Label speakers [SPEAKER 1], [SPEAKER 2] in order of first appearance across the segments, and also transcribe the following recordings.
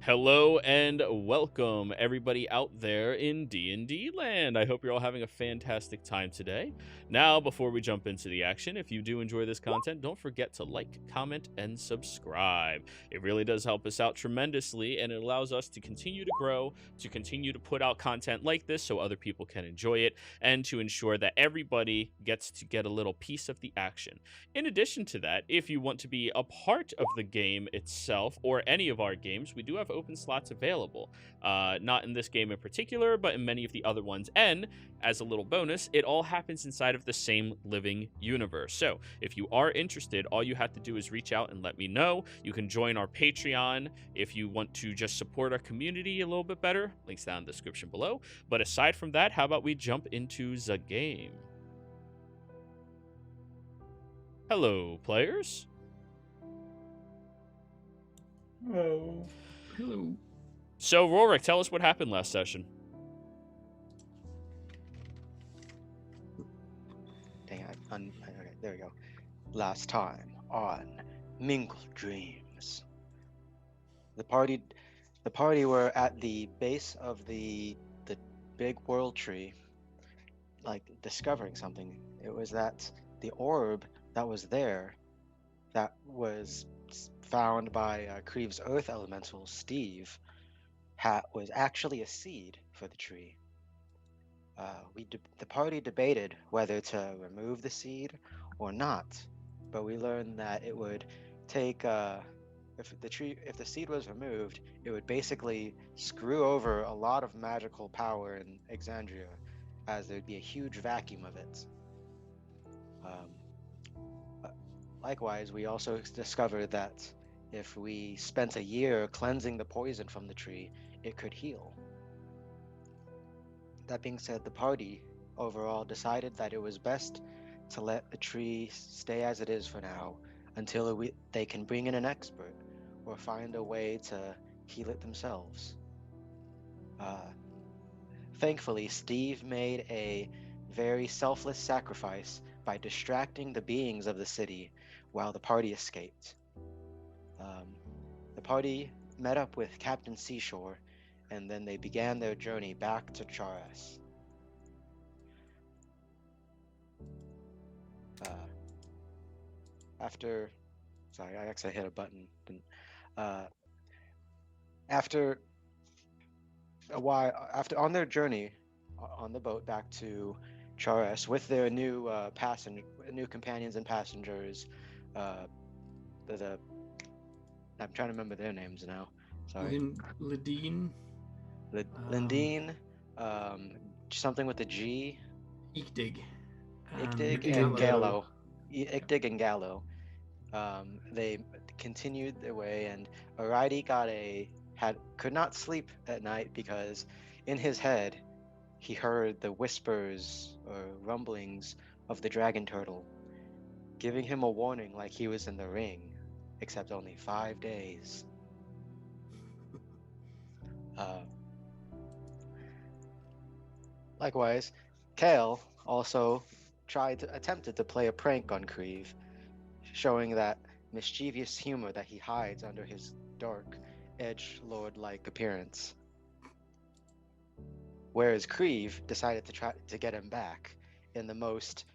[SPEAKER 1] Hello and welcome everybody out there in D&D land. I hope you're all having a fantastic time today. Now, before we jump into the action, if you do enjoy this content, don't forget to like, comment, and subscribe. It really does help us out tremendously, and it allows us to continue to grow, to continue to put out content like this so other people can enjoy it, and to ensure that everybody gets to get a little piece of the action. In addition to that, if you want to be a part of the game itself or any of our games, we do have open slots available. Not in this game in particular, but in many of the other ones. And as a little bonus, it all happens inside of the same living universe. So if you are interested, all you have to do is reach out and let me know. You can join our Patreon if you want to just support our community a little bit better. Links down in the description below. But aside from that, how about we jump into the game? Hello, players.
[SPEAKER 2] Hello.
[SPEAKER 3] Hello.
[SPEAKER 1] So, Rorik, tell us what happened last session.
[SPEAKER 2] Dang it. Okay, there we go. Last time on Mingled Dreams. The party were at the base of the big world tree, like discovering something. It was that the orb that was there, that was found by Kreeve's Earth Elemental, Steve, was actually a seed for the tree. The party debated whether to remove the seed or not, but we learned that it would take if the seed was removed, it would basically screw over a lot of magical power in Exandria, as there'd be a huge vacuum of it. Likewise, we also discovered that if we spent a year cleansing the poison from the tree, it could heal. That being said, the party overall decided that it was best to let the tree stay as it is for now until they can bring in an expert or find a way to heal it themselves. Thankfully, Steve made a very selfless sacrifice by distracting the beings of the city while the party escaped. The party met up with Captain Seashore, and then they began their journey back to Charas. Sorry, I actually hit a button. After a while, on their journey on the boat back to Charas with their new companions and passengers, I'm trying to remember their names now. Sorry.
[SPEAKER 3] Lindeen.
[SPEAKER 2] Lindeen, something with a G.
[SPEAKER 3] Ikdig.
[SPEAKER 2] Ikdig and Gallo. Ikdig and Gallo. They continued their way, and Araidi could not sleep at night because in his head he heard the whispers or rumblings of the dragon turtle, giving him a warning like he was in the ring, except only 5 days. Likewise, Kale also attempted to play a prank on Kreeve, showing that mischievous humor that he hides under his dark, edgelord-like appearance. Whereas Kreeve decided to try to get him back in the most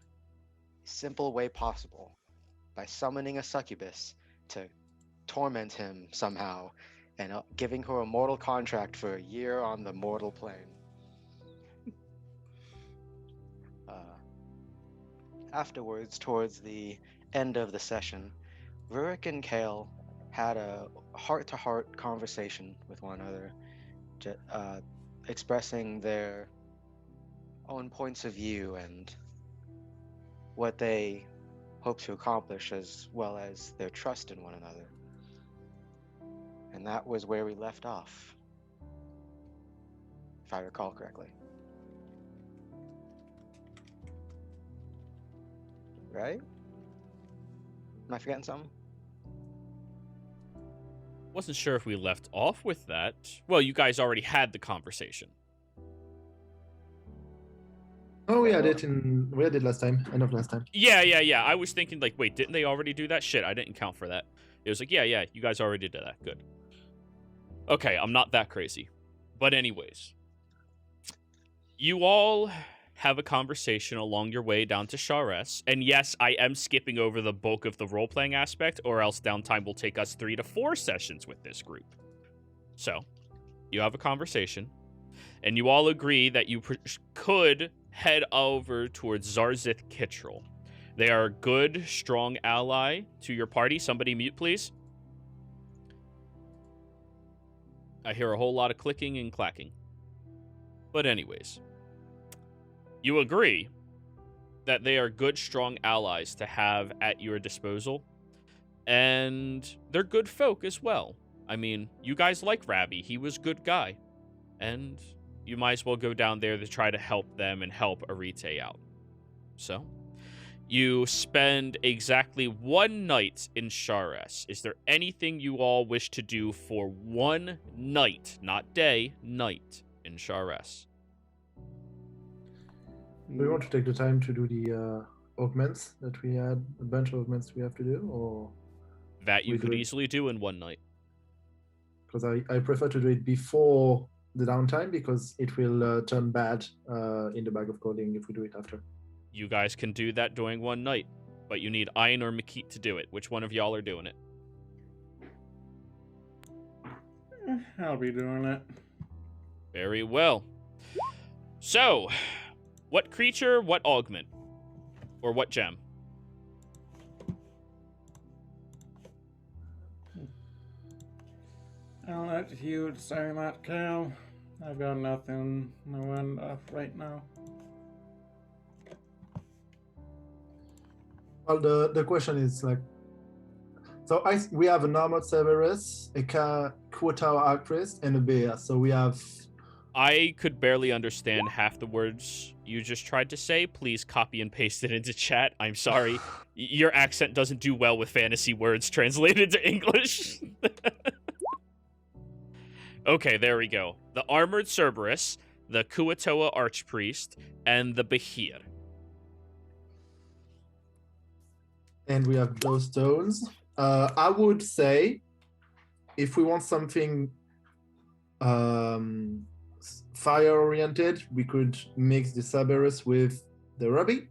[SPEAKER 2] simple way possible, by summoning a succubus to torment him somehow and giving her a mortal contract for a year on the mortal plane. Afterwards, towards the end of the session, Rurik and Kale had a heart-to-heart conversation with one another, expressing their own points of view and what they hope to accomplish, as well as their trust in one another. And that was where we left off, if I recall correctly. Right? Am I forgetting something?
[SPEAKER 1] Wasn't sure if we left off with that. Well, you guys already had the conversation.
[SPEAKER 4] Oh, we had it last time. End of last time.
[SPEAKER 1] Yeah. I was thinking, like, wait, didn't they already do that? Shit, I didn't count for that. It was like, yeah, you guys already did that. Good. Okay, I'm not that crazy. But anyways, you all have a conversation along your way down to Shares. And yes, I am skipping over the bulk of the role-playing aspect, or else downtime will take us 3 to 4 sessions with this group. So, you have a conversation, and you all agree that you could head over towards Zarzith Kittrell. They are a good, strong ally to your party. Somebody mute, please. I hear a whole lot of clicking and clacking. But anyways, you agree that they are good, strong allies to have at your disposal. And they're good folk as well. I mean, you guys like Ravi. He was a good guy. And you might as well go down there to try to help them and help Arite out. So, you spend exactly 1 night in Shares. Is there anything you all wish to do for 1 night, not day, night, in Shares?
[SPEAKER 4] We want to take the time to do the augments that we had, a bunch of augments we have to do, or
[SPEAKER 1] That you
[SPEAKER 4] we
[SPEAKER 1] could
[SPEAKER 4] do it-
[SPEAKER 1] easily do in 1 night.
[SPEAKER 4] because I prefer to do it before the downtime because it will turn bad in the bag of coding if we do it after.
[SPEAKER 1] You guys can do that during 1 night, but you need Ian or Makit to do it. Which one of y'all are doing it?
[SPEAKER 5] I'll be doing it.
[SPEAKER 1] Very well. So, what creature, what augment? Or what gem?
[SPEAKER 5] I'll let you say that, Cal. I've got nothing lined up right now.
[SPEAKER 4] Well, the question is like, so we have an armored Cerberus, a Quotao Archpriest, and a bear. So we have.
[SPEAKER 1] I could barely understand half the words you just tried to say. Please copy and paste it into chat. I'm sorry. Your accent doesn't do well with fantasy words translated to English. Okay, there we go. The Armored Cerberus, the Kuatoa Archpriest, and the Behir.
[SPEAKER 4] And we have those stones. I would say, if we want something fire-oriented, we could mix the Cerberus with the Ruby.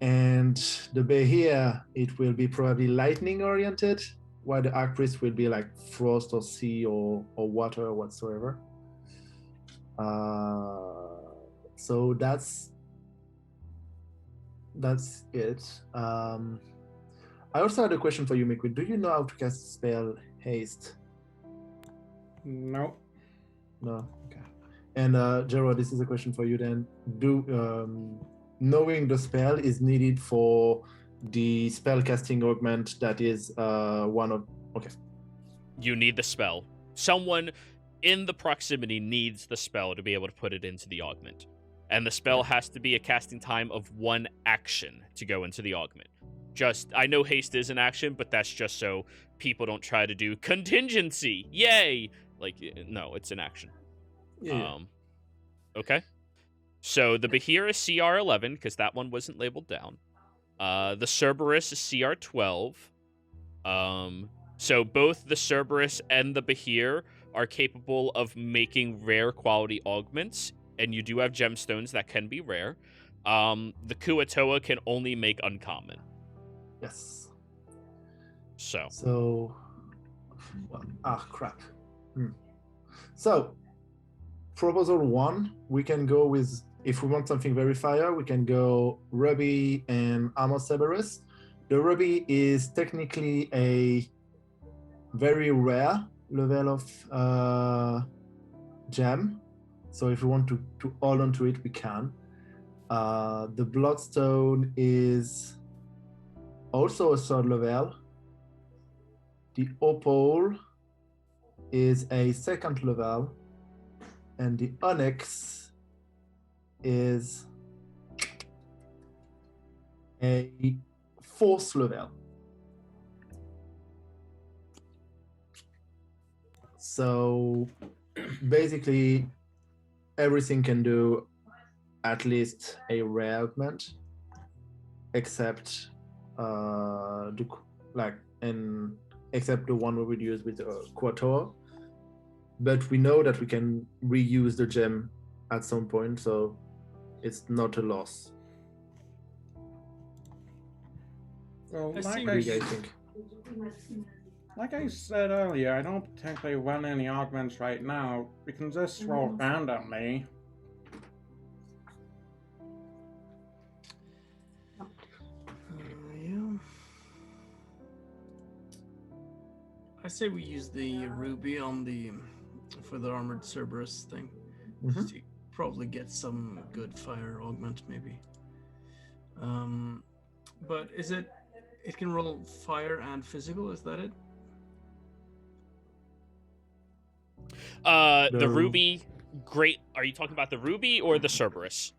[SPEAKER 4] And the Behir, it will be probably lightning-oriented, while the Archpriest will be like frost or sea or water or whatsoever. So that's it. I also had a question for you, Mikwi. Do you know how to cast the spell Haste?
[SPEAKER 5] Nope.
[SPEAKER 4] No? Okay. And Gerard, this is a question for you then. Knowing the spell is needed for the spell casting augment that is one of... Okay.
[SPEAKER 1] You need the spell. Someone in the proximity needs the spell to be able to put it into the augment. And the spell has to be a casting time of 1 action to go into the augment. I know haste is an action, but that's just so people don't try to do contingency. Yay! Like, no, it's an action.
[SPEAKER 4] Yeah.
[SPEAKER 1] Okay. So the Behir is CR 11, because that one wasn't labeled down. The Cerberus is CR 12. So both the Cerberus and the Behir are capable of making rare quality augments, and you do have gemstones that can be rare. The Kuatoa can only make uncommon.
[SPEAKER 4] Yes.
[SPEAKER 1] So
[SPEAKER 4] crap. So, proposal 1, we can go with, if we want something very fire, we can go Ruby and Armor Cerberus. The Ruby is technically a very rare level of gem. So if we want to hold on to it, we can. The Bloodstone is also a 3rd level. The Opal is a 2nd level. And the Onyx is a 4th level. So basically, everything can do at least a rare augment, except an except the one we would use with Quator. But we know that we can reuse the gem at some point, so it's not a loss.
[SPEAKER 5] Well,
[SPEAKER 3] I see
[SPEAKER 4] What do
[SPEAKER 3] where
[SPEAKER 4] you guys think?
[SPEAKER 5] like I said earlier, I don't particularly want any augments right now. We can just roll randomly.
[SPEAKER 3] Yeah. I say we use the ruby on for the armored Cerberus thing.
[SPEAKER 4] Mhm.
[SPEAKER 3] To probably get some good fire augment, maybe. But is it? It can roll fire and physical. Is that it?
[SPEAKER 1] The
[SPEAKER 4] No.
[SPEAKER 1] ruby, great. Are you talking about the ruby or the Cerberus?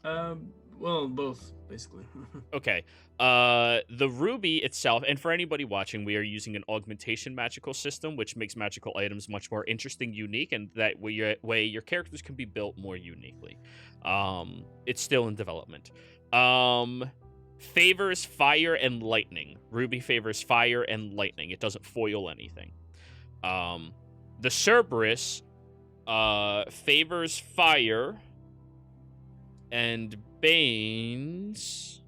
[SPEAKER 3] Well, both basically.
[SPEAKER 1] Okay. The ruby itself, and for anybody watching, we are using an augmentation magical system, which makes magical items much more interesting, unique, and that way your characters can be built more uniquely. It's still in development. Favors fire and lightning. Ruby favors fire and lightning. It doesn't foil anything. The Cerberus favors fire and banes.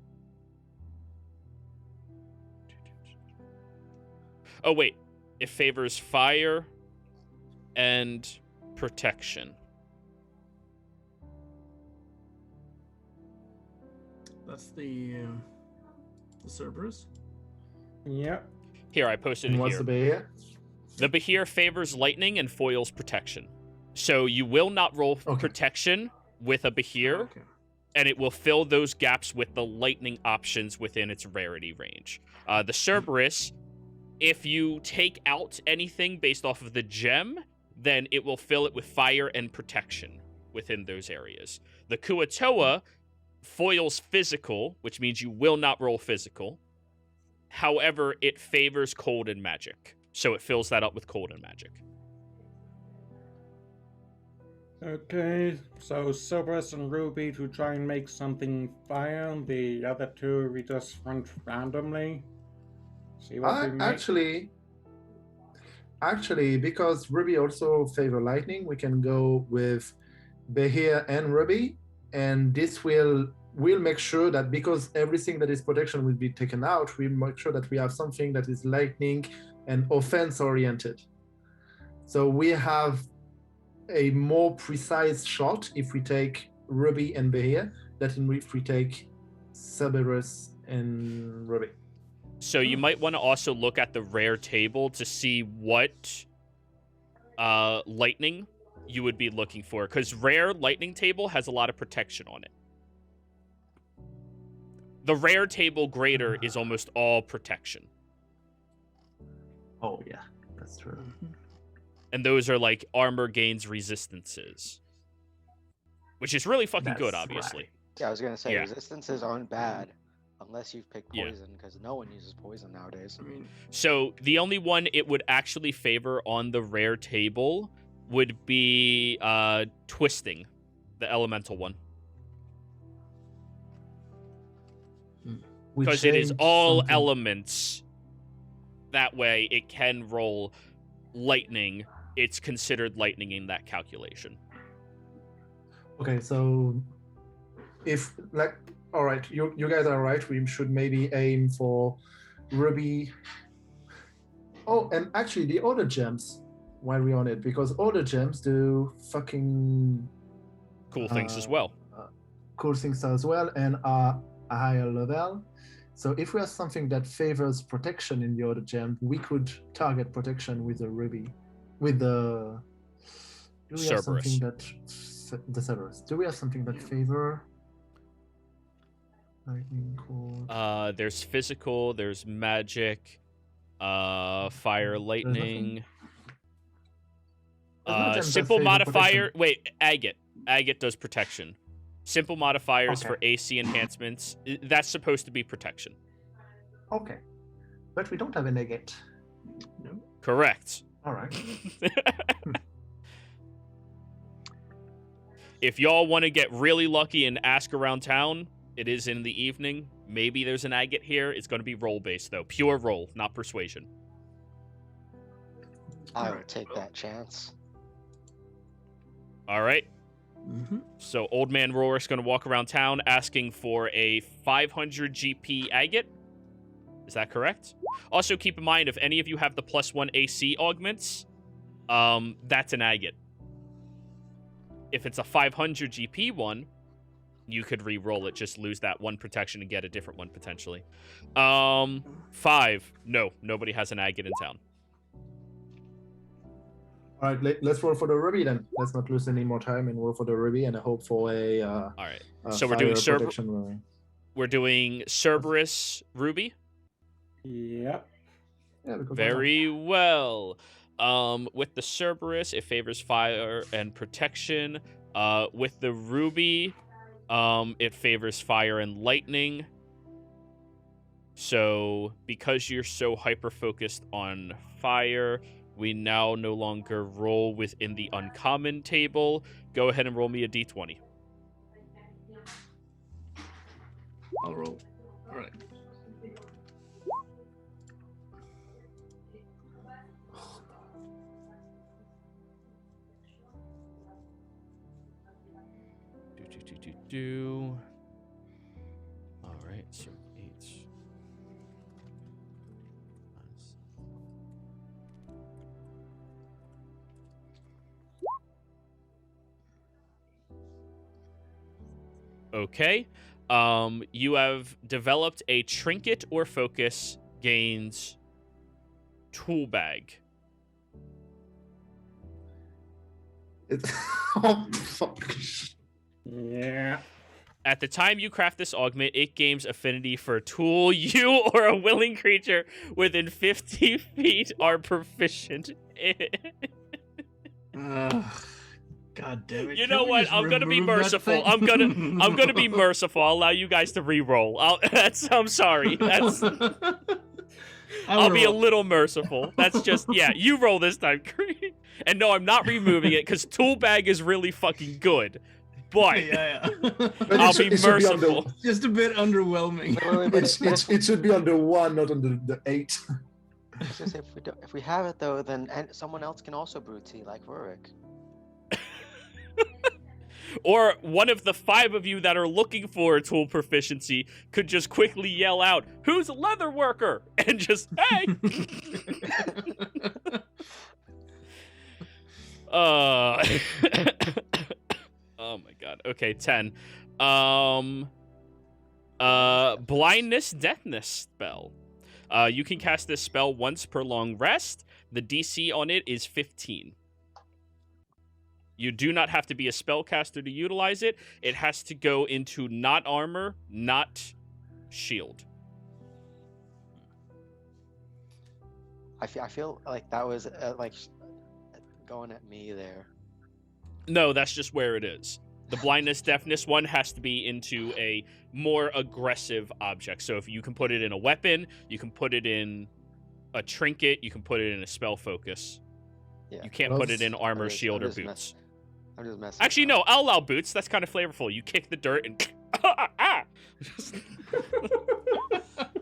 [SPEAKER 1] Oh, wait. It favors fire and protection.
[SPEAKER 3] That's the Cerberus.
[SPEAKER 5] Yep.
[SPEAKER 1] Here, I posted
[SPEAKER 4] And
[SPEAKER 1] it
[SPEAKER 4] what's
[SPEAKER 1] here.
[SPEAKER 4] the Behir?
[SPEAKER 1] The Behir favors lightning and foils protection. So you will not roll
[SPEAKER 4] Okay.
[SPEAKER 1] protection with a Behir,
[SPEAKER 3] Okay.
[SPEAKER 1] and it will fill those gaps with the lightning options within its rarity range. The Cerberus, if you take out anything based off of the gem, then it will fill it with fire and protection within those areas. The Kuatoa foils physical, which means you will not roll physical. However, it favors cold and magic. So it fills that up with cold and magic.
[SPEAKER 5] Okay, so Cerberus and Ruby to try and make something fire. The other two we just run randomly. See what we make.
[SPEAKER 4] Actually, because Ruby also favor lightning, we can go with Behir and Ruby, and this will make sure that because everything that is protection will be taken out, we make sure that we have something that is lightning and offense oriented. So we have a more precise shot if we take Ruby and Behir than if we take Cerberus and Ruby.
[SPEAKER 1] So you might want to also look at the rare table to see what lightning you would be looking for, because rare lightning table has a lot of protection on it. The rare table greater is almost all protection.
[SPEAKER 4] Oh yeah, that's true.
[SPEAKER 1] And those are like armor gains resistances. Which is really fucking good,
[SPEAKER 4] That's
[SPEAKER 1] obviously.
[SPEAKER 4] right.
[SPEAKER 2] Yeah, I was gonna say
[SPEAKER 1] Yeah.
[SPEAKER 2] resistances aren't bad unless you've picked
[SPEAKER 1] Yeah.
[SPEAKER 2] poison, because no one uses poison nowadays.
[SPEAKER 3] I mean,
[SPEAKER 1] So the only one it would actually favor on the rare table would be twisting, the elemental one.
[SPEAKER 4] We
[SPEAKER 1] Because it is
[SPEAKER 4] changed
[SPEAKER 1] all
[SPEAKER 4] something.
[SPEAKER 1] elements. That way it can roll lightning. It's considered lightning in that calculation.
[SPEAKER 4] Okay, so if like, all right, you guys are right. We should maybe aim for Ruby. Oh, and actually, the other gems. While we're on it, because other gems do fucking
[SPEAKER 1] Cool things as well.
[SPEAKER 4] cool things as well, and are a higher level. So if we have something that favors protection in the other gem, we could target protection with the Ruby, with the. Do we have
[SPEAKER 1] Cerberus.
[SPEAKER 4] something that the Cerberus? Do we have something that favor? Lightning cord.
[SPEAKER 1] There's physical, there's magic, fire, lightning.
[SPEAKER 4] There's no gems that
[SPEAKER 1] Simple
[SPEAKER 4] favor
[SPEAKER 1] modifier.
[SPEAKER 4] protection.
[SPEAKER 1] Wait, agate. Agate does protection. Simple modifiers for
[SPEAKER 4] Okay.
[SPEAKER 1] AC enhancements. That's supposed to be protection.
[SPEAKER 4] Okay, but we don't have a negate.
[SPEAKER 3] no.
[SPEAKER 1] Correct.
[SPEAKER 4] All right.
[SPEAKER 1] If y'all want to get really lucky and ask around town, it is in the evening. Maybe there's an agate here. It's going to be roll based though. Pure roll, not persuasion.
[SPEAKER 2] I will
[SPEAKER 3] Alright.
[SPEAKER 2] take that chance.
[SPEAKER 1] All right.
[SPEAKER 3] Mm-hmm.
[SPEAKER 1] So Old Man Rorik's going to walk around town asking for a 500 GP agate. Is that correct? Also, keep in mind, if any of you have the +1 AC augments, that's an agate. If it's a 500 GP one, you could re-roll it, just lose that one protection and get a different one potentially. 5. No, nobody has an agate in town.
[SPEAKER 4] All right, let's roll for the ruby then. Let's not lose any more time and roll for the ruby, and I hope for a.
[SPEAKER 1] All right. So we're doing
[SPEAKER 4] protection ruby.
[SPEAKER 1] We're doing Cerberus Ruby.
[SPEAKER 5] Yep.
[SPEAKER 4] Yeah, because
[SPEAKER 1] Very well. With the Cerberus, it favors fire and protection. With the Ruby, it favors fire and lightning. So, because you're so hyper-focused on fire, we now no longer roll within the uncommon table. Go ahead and roll me a d20.
[SPEAKER 3] I'll roll. All right.
[SPEAKER 1] All right, so 8. Okay. You have developed a trinket or focus gains tool bag.
[SPEAKER 4] Oh, fuck.
[SPEAKER 5] Yeah.
[SPEAKER 1] At the time you craft this augment, it gains affinity for a tool you or a willing creature within 50 feet are proficient in.
[SPEAKER 3] God damn it.
[SPEAKER 1] You
[SPEAKER 3] Can
[SPEAKER 1] know
[SPEAKER 3] we
[SPEAKER 1] what?
[SPEAKER 3] just
[SPEAKER 1] I'm gonna be
[SPEAKER 3] remove that
[SPEAKER 1] merciful.
[SPEAKER 3] thing?
[SPEAKER 1] I'm gonna be merciful. I'll allow you guys to re-roll. I'm sorry. I'll be a little merciful. That's just, yeah, you roll this time. And no, I'm not removing it because tool bag is really fucking good. But
[SPEAKER 3] yeah.
[SPEAKER 1] I'll be
[SPEAKER 4] It should be on the-
[SPEAKER 1] merciful.
[SPEAKER 3] Just a bit underwhelming.
[SPEAKER 4] It should be on the 1, not on the 8.
[SPEAKER 2] It's just if we have it though, then someone else can also brew tea like Rurik.
[SPEAKER 1] Or one of the 5 of you that are looking for a tool proficiency could just quickly yell out, "Who's a leather worker?" And just, hey! Oh my god. Okay, 10. Blindness, deafness spell. You can cast this spell once per long rest. The DC on it is 15. You do not have to be a spellcaster to utilize it. It has to go into not armor, not shield.
[SPEAKER 2] I feel like that was like going at me there.
[SPEAKER 1] No, that's just where it is. The blindness, deafness one has to be into a more aggressive object. So if you can put it in a weapon, you can put it in a trinket, you can put it in a spell focus.
[SPEAKER 2] Yeah.
[SPEAKER 1] You can't put it in armor,
[SPEAKER 2] I'm just-
[SPEAKER 1] shield,
[SPEAKER 2] I'm
[SPEAKER 1] or
[SPEAKER 2] just
[SPEAKER 1] boots.
[SPEAKER 2] I'm just messing.
[SPEAKER 1] Actually, no, I'll allow boots. That's kind of flavorful. You kick the dirt and...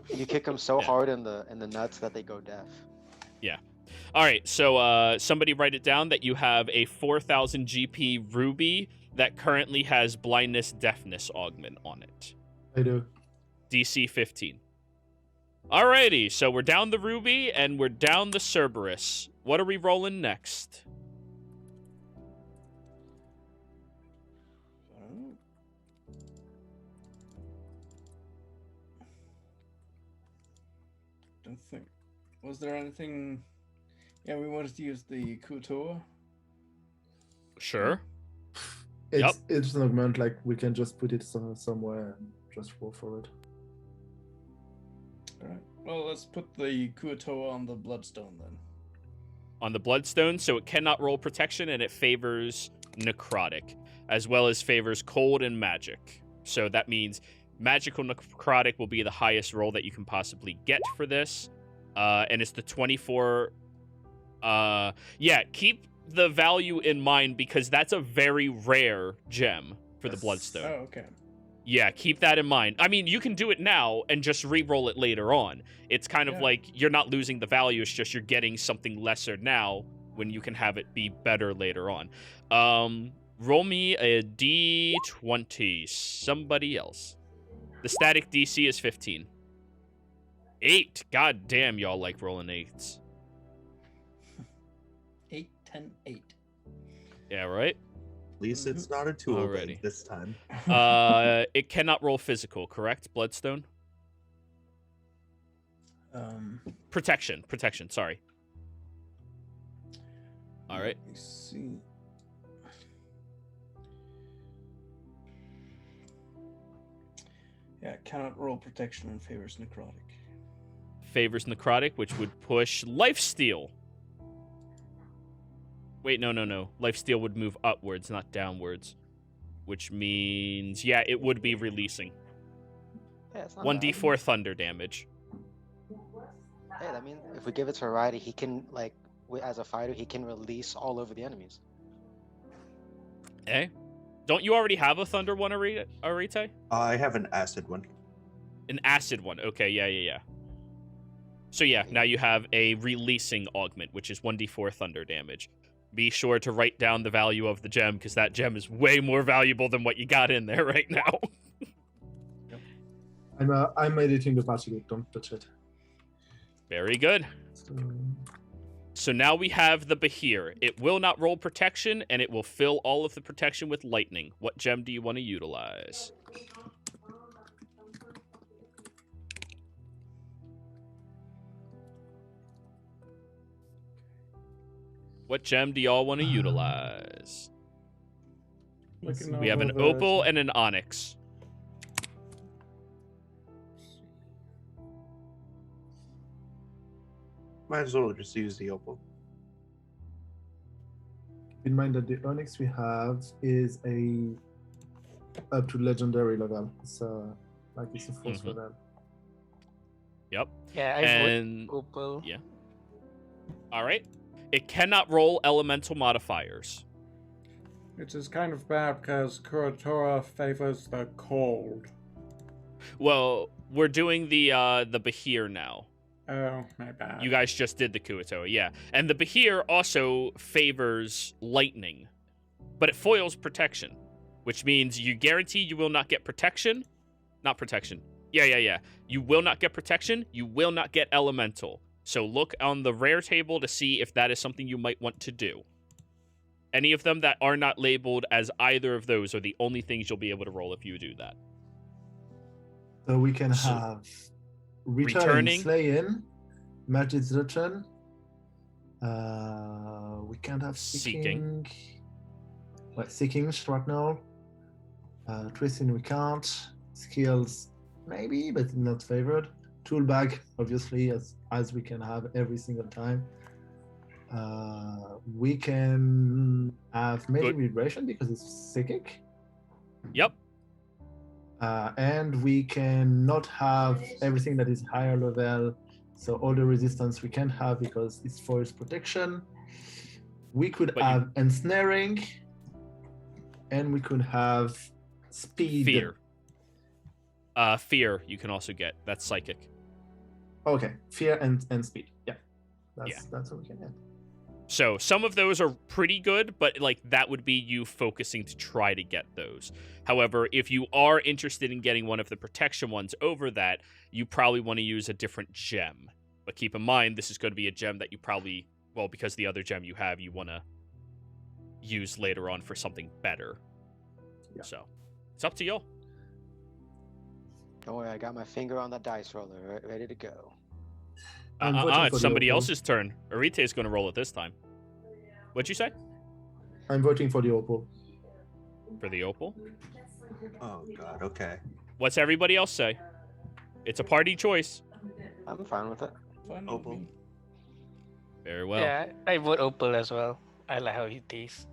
[SPEAKER 2] You kick them so
[SPEAKER 1] Yeah.
[SPEAKER 2] hard in the nuts that they go deaf.
[SPEAKER 1] All right, so somebody write it down that you have a 4,000 GP ruby that currently has blindness, deafness augment on it.
[SPEAKER 4] I do.
[SPEAKER 1] DC 15. Alrighty, so we're down the ruby and we're down the Cerberus. What are we rolling next?
[SPEAKER 3] Don't think. Was there anything? Yeah, we wanted to use the couture.
[SPEAKER 1] Sure.
[SPEAKER 4] It's an augment, like we can just put it somewhere and just roll for it.
[SPEAKER 3] All right. Well, let's put the couture on the bloodstone then.
[SPEAKER 1] On the bloodstone, so it cannot roll protection and it favors necrotic, as well as favors cold and magic. So that means magical necrotic will be the highest roll that you can possibly get for this. And it's the 24. Yeah, keep the value in mind because that's a very rare gem for the bloodstone.
[SPEAKER 3] Oh, okay.
[SPEAKER 1] Yeah, keep that in mind. I mean, you can do it now and just re-roll it later on. It's kind of like you're not losing the value, it's just you're getting something lesser now when you can have it be better later on. Roll me a d20. Somebody else. The static DC is 15. 8. God damn, y'all like rolling 8s.
[SPEAKER 6] 8, 10, 8.
[SPEAKER 1] Yeah, right?
[SPEAKER 7] At least it's not a tool
[SPEAKER 1] Alrighty.
[SPEAKER 7] this time.
[SPEAKER 1] It cannot roll physical, correct, Bloodstone? Protection, sorry. All right.
[SPEAKER 3] Let me see. Yeah, cannot roll protection and favors necrotic.
[SPEAKER 1] Favors necrotic, which would push lifesteal. Wait, no. Lifesteal would move upwards, not downwards. Which means, yeah, it would be releasing.
[SPEAKER 2] Yeah, it's not
[SPEAKER 1] 1d4 thunder damage.
[SPEAKER 2] Hey, that means if we give it to Arite, he can, like, as a fighter, he can release all over the enemies.
[SPEAKER 1] Eh? Don't you already have a thunder one, Arite?
[SPEAKER 7] I have an acid one.
[SPEAKER 1] An acid one. Okay, yeah. So yeah, now you have a releasing augment, which is 1d4 thunder damage. Be sure to write down the value of the gem, because that gem is way more valuable than what you got in there right now.
[SPEAKER 4] I'm editing the party. Don't touch it.
[SPEAKER 1] Very good. So now we have the Behir. It will not roll protection, and it will fill all of the protection with lightning. What gem do you want to utilize? What gem do y'all want to utilize? We have an opal and an onyx.
[SPEAKER 7] Might as well just use the opal.
[SPEAKER 4] Keep in mind that the onyx we have is up to legendary level. So it's a force for them.
[SPEAKER 1] Yep.
[SPEAKER 8] Yeah, I
[SPEAKER 1] And
[SPEAKER 8] vote opal.
[SPEAKER 1] yeah. All right. It cannot roll elemental modifiers.
[SPEAKER 5] Which is kind of bad because Kuratora favors the cold.
[SPEAKER 1] Well, we're doing the Behir now.
[SPEAKER 5] Oh, my bad.
[SPEAKER 1] You guys just did the Kuatoa, yeah. And the Behir also favors lightning, but it foils protection, which means you guarantee you will not get protection. Not protection. Yeah. You will not get protection. You will not get elemental. So look on the rare table to see if that is something you might want to do. Any of them that are not labeled as either of those are the only things you'll be able to roll if you do that.
[SPEAKER 4] So we can have returning, slaying, magic return. We can't have seeking. Well, seeking right now. Twisting we can't. Skills maybe, but not favored. Tool bag, obviously, as we can have every single time. We can have magic vibration because it's psychic.
[SPEAKER 1] Yep.
[SPEAKER 4] And we can not have everything that is higher level. So all the resistance we can have because it's force protection. We could have ensnaring, and we could have speed.
[SPEAKER 1] Fear. Fear you can also get. That's psychic.
[SPEAKER 4] Okay, fear and speed. Yeah, that's what we can get.
[SPEAKER 1] So some of those are pretty good, but like that would be you focusing to try to get those. However, if you are interested in getting one of the protection ones over that, you probably want to use a different gem. But keep in mind, this is going to be a gem that you probably, well, because the other gem you have, you want to use later on for something better. Yeah. So it's up to y'all.
[SPEAKER 2] Don't worry, I got my finger on the dice roller, ready to go.
[SPEAKER 1] It's somebody else's turn. Arite is going to roll it this time. What'd you say?
[SPEAKER 4] I'm voting for the opal.
[SPEAKER 1] For the opal?
[SPEAKER 7] Oh god, okay.
[SPEAKER 1] What's everybody else say? It's a party choice.
[SPEAKER 2] I'm fine with it.
[SPEAKER 7] Opal.
[SPEAKER 1] Very well.
[SPEAKER 8] Yeah, I vote opal as well. I like how he tastes.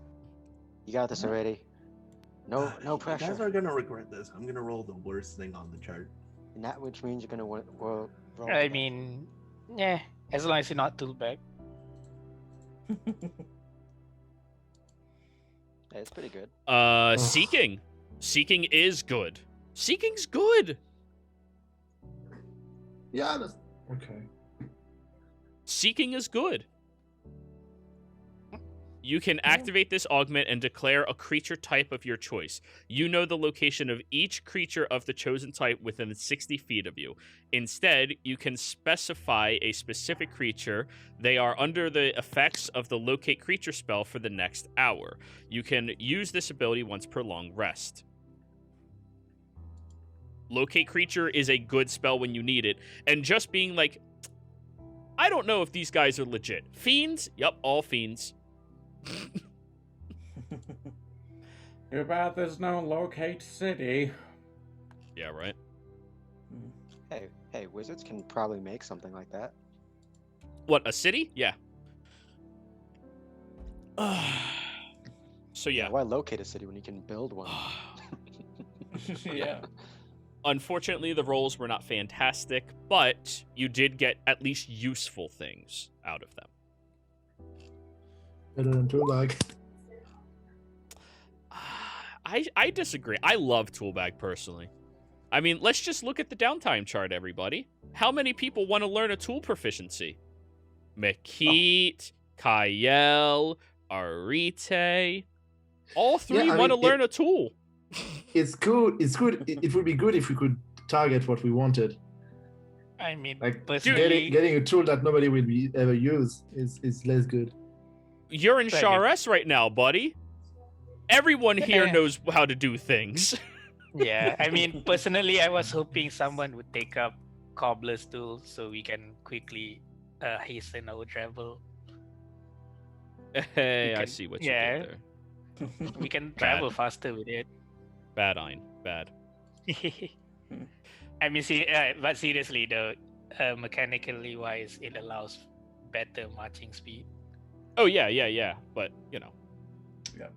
[SPEAKER 2] You got this already. No
[SPEAKER 7] You
[SPEAKER 2] pressure.
[SPEAKER 7] guys are gonna regret this. I'm gonna roll the worst thing on the chart.
[SPEAKER 2] And that which means you're gonna roll.
[SPEAKER 8] I mean, yeah, as long as you're not tool bag.
[SPEAKER 2] Yeah, it's pretty good.
[SPEAKER 1] Seeking. Seeking is good. Seeking's good.
[SPEAKER 4] Yeah, that's okay.
[SPEAKER 1] Seeking is good. You can activate this augment and declare a creature type of your choice. You know the location of each creature of the chosen type within 60 feet of you. Instead, you can specify a specific creature. They are under the effects of the locate creature spell for the next hour. You can use this ability once per long rest. Locate creature is a good spell when you need it. And just being like, I don't know if these guys are legit. Fiends? Yup, all fiends.
[SPEAKER 5] Too bad there's no locate city.
[SPEAKER 1] Yeah, right.
[SPEAKER 2] Hey, wizards can probably make something like that.
[SPEAKER 1] What, a city? Yeah. So yeah.
[SPEAKER 2] Why locate a city when you can build one?
[SPEAKER 6] Yeah.
[SPEAKER 1] Unfortunately, the rolls were not fantastic, but you did get at least useful things out of them.
[SPEAKER 4] Better than Toolbag.
[SPEAKER 1] I disagree. I love Toolbag personally. I mean, let's just look at the downtime chart, everybody. How many people want to learn a tool proficiency? Makit, Kyle, Arite. All three want to learn a tool.
[SPEAKER 4] It's good. It's good. It would be good if we could target what we wanted.
[SPEAKER 8] I mean,
[SPEAKER 4] Like
[SPEAKER 8] personally,
[SPEAKER 4] getting a tool that nobody will ever use is less good.
[SPEAKER 1] You're in
[SPEAKER 8] Right.
[SPEAKER 1] Shar-S right now, buddy. Everyone here knows how to do things.
[SPEAKER 8] yeah. I mean, personally, I was hoping someone would take up Cobbler's tool so we can quickly hasten our travel.
[SPEAKER 1] Hey, I
[SPEAKER 8] can-
[SPEAKER 1] see what you
[SPEAKER 8] yeah.
[SPEAKER 1] did there.
[SPEAKER 8] We can travel faster with it.
[SPEAKER 1] Bad, Ein. Bad.
[SPEAKER 8] I mean, but seriously, though, mechanically wise, it allows better marching speed.
[SPEAKER 1] Oh, yeah. But, you know.
[SPEAKER 6] Yeah.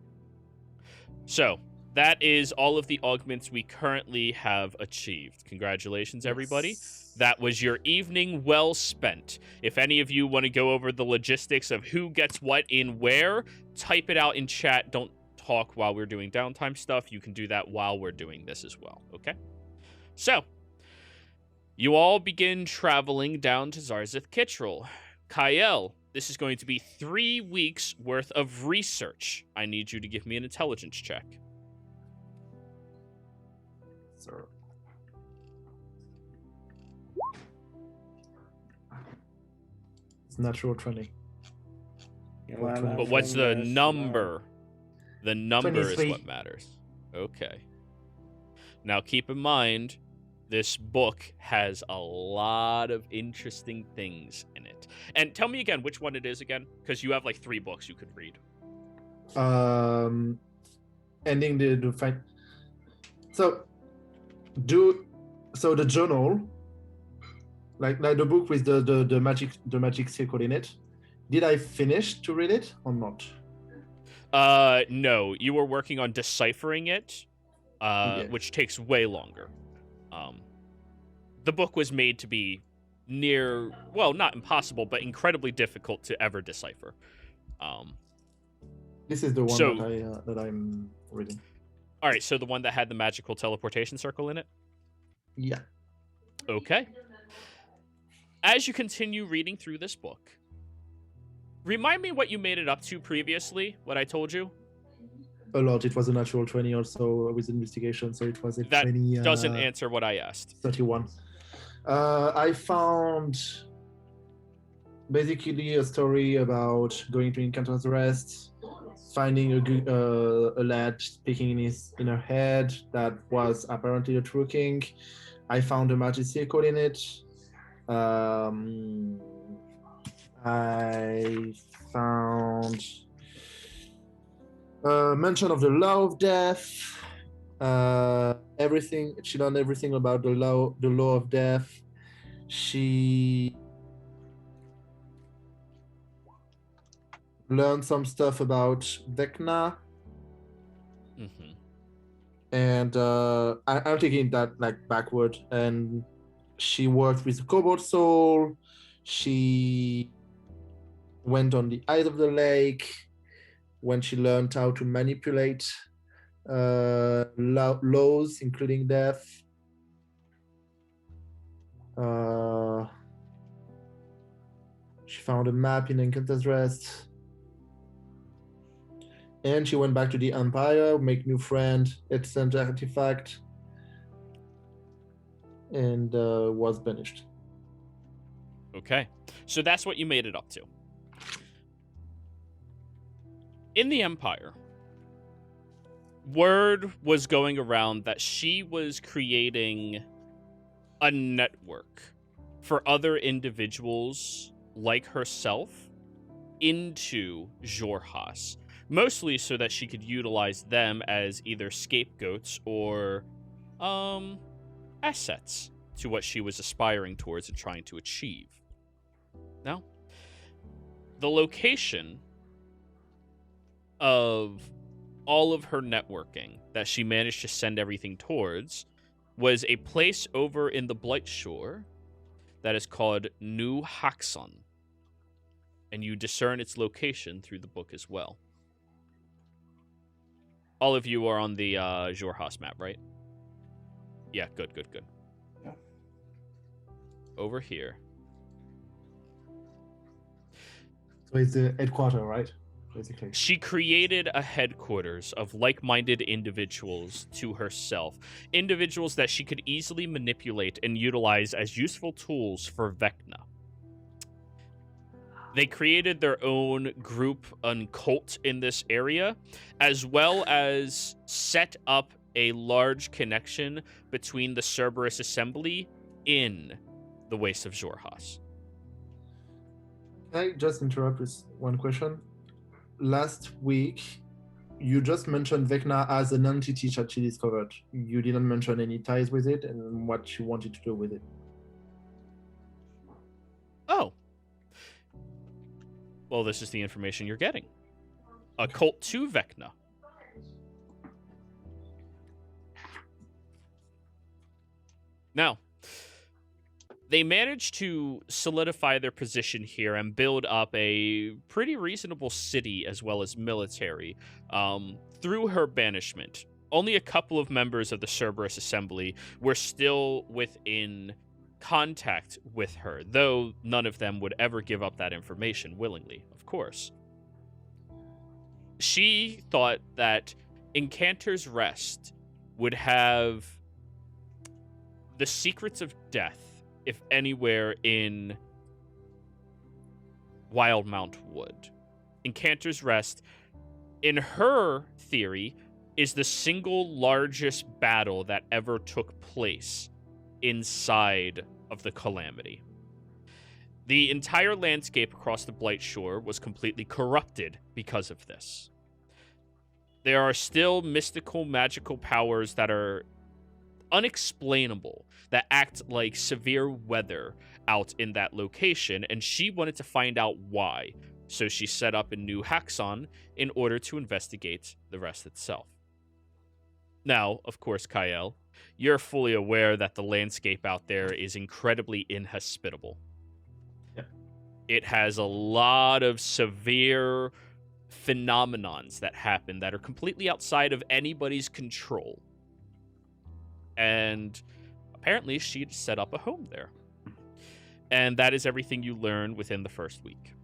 [SPEAKER 1] So, that is all of the augments we currently have achieved. Congratulations, everybody. That was your evening well spent. If any of you want to go over the logistics of who gets what in where, type it out in chat. Don't talk while we're doing downtime stuff. You can do that while we're doing this as well, okay? So, you all begin traveling down to Zarzith Kittrell. Kyle, this is going to be 3 weeks worth of research. I need you to give me an intelligence check.
[SPEAKER 4] So it's natural 20.
[SPEAKER 1] But what's the number? The number is
[SPEAKER 4] 23.
[SPEAKER 1] what matters. Okay. Now keep in mind, this book has a lot of interesting things in it. And tell me again which one it is again, because you have like 3 books you could read.
[SPEAKER 4] Ending the fight. So the journal, like the book with the magic circle in it. Did I finish to read it or not?
[SPEAKER 1] No, you were working on deciphering it,
[SPEAKER 4] Yes.
[SPEAKER 1] which takes way longer. The book was made to be not impossible, but incredibly difficult to ever decipher.
[SPEAKER 4] This is the one
[SPEAKER 1] So-
[SPEAKER 4] that I'm reading.
[SPEAKER 1] All right, so the one that had the magical teleportation circle in it?
[SPEAKER 4] Yeah.
[SPEAKER 1] Okay. As you continue reading through this book, remind me what you made it up to previously, what I told you?
[SPEAKER 4] A lot. It was a natural 20 also with investigation, so it was a
[SPEAKER 1] That
[SPEAKER 4] 20.
[SPEAKER 1] doesn't answer what I asked.
[SPEAKER 4] 31. I found basically a story about going to Encounter's Rest, finding a lad speaking in her head that was apparently a true king. I found a magic circle in it. I found mention of the law of death. Everything. She learned everything about the law of death. She learned some stuff about Vecna,
[SPEAKER 1] Mm-hmm.
[SPEAKER 4] and I'm taking that like backward. And she worked with the Cobalt Soul. She went on the Eyes of the Lake when she learned how to manipulate laws, including death. She found a map in Encanta's Rest. And she went back to the Empire, make new friend, exchange artifact, and was banished.
[SPEAKER 1] Okay. So that's what you made it up to. In the Empire, word was going around that she was creating a network for other individuals like herself into Xhorhas, mostly so that she could utilize them as either scapegoats or assets to what she was aspiring towards and trying to achieve. Now, the location of all of her networking that she managed to send everything towards was a place over in the Blight Shore that is called New Haxon. And you discern its location through the book as well. All of you are on the Xhorhas map, right? Yeah, good.
[SPEAKER 6] Yeah.
[SPEAKER 1] Over here.
[SPEAKER 4] So it's the headquarters, right? Basically.
[SPEAKER 1] She created a headquarters of like-minded individuals to herself. Individuals that she could easily manipulate and utilize as useful tools for Vecna. They created their own group and cult in this area, as well as set up a large connection between the Cerberus Assembly in the Waste of Xhorhas.
[SPEAKER 4] Can I just interrupt with one question? Last week, you just mentioned Vecna as an entity that she discovered. You didn't mention any ties with it and what she wanted to do with it.
[SPEAKER 1] Oh. Well, this is the information you're getting. A cult to Vecna. Now, they managed to solidify their position here and build up a pretty reasonable city as well as military through her banishment. Only a couple of members of the Cerberus Assembly were still within contact with her, though none of them would ever give up that information willingly, of course. She thought that Encanter's Rest would have the secrets of death, if anywhere, in Wildemount would. Encanter's Rest, in her theory, is the single largest battle that ever took place inside of the Calamity. The entire landscape across the Blight Shore was completely corrupted because of this. There are still mystical, magical powers that are unexplainable, that act like severe weather out in that location, and she wanted to find out why. So she set up a new Haxon in order to investigate the rest itself. Now, of course, Kael, you're fully aware that the landscape out there is incredibly inhospitable.
[SPEAKER 4] Yeah.
[SPEAKER 1] It has a lot of severe phenomenons that happen that are completely outside of anybody's control. And apparently she'd set up a home there. And that is everything you learn within the first week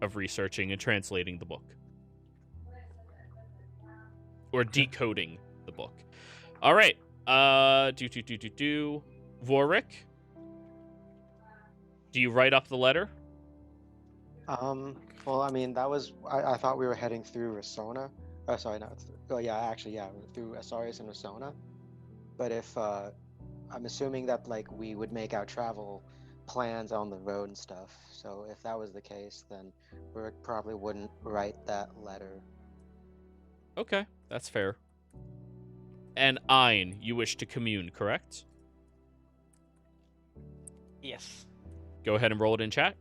[SPEAKER 1] of researching and translating the book. Or decoding the book. All right. Vorik, do you write up the letter?
[SPEAKER 2] Well, I mean, that was, I thought we were heading through Rasona. Oh, sorry, no. Through Asarius and Rasona. But if, I'm assuming that, like, we would make our travel plans on the road and stuff. So if that was the case, then we probably wouldn't write that letter.
[SPEAKER 1] Okay, that's fair. And Ein, you wish to commune, correct?
[SPEAKER 8] Yes.
[SPEAKER 1] Go ahead and roll it in chat.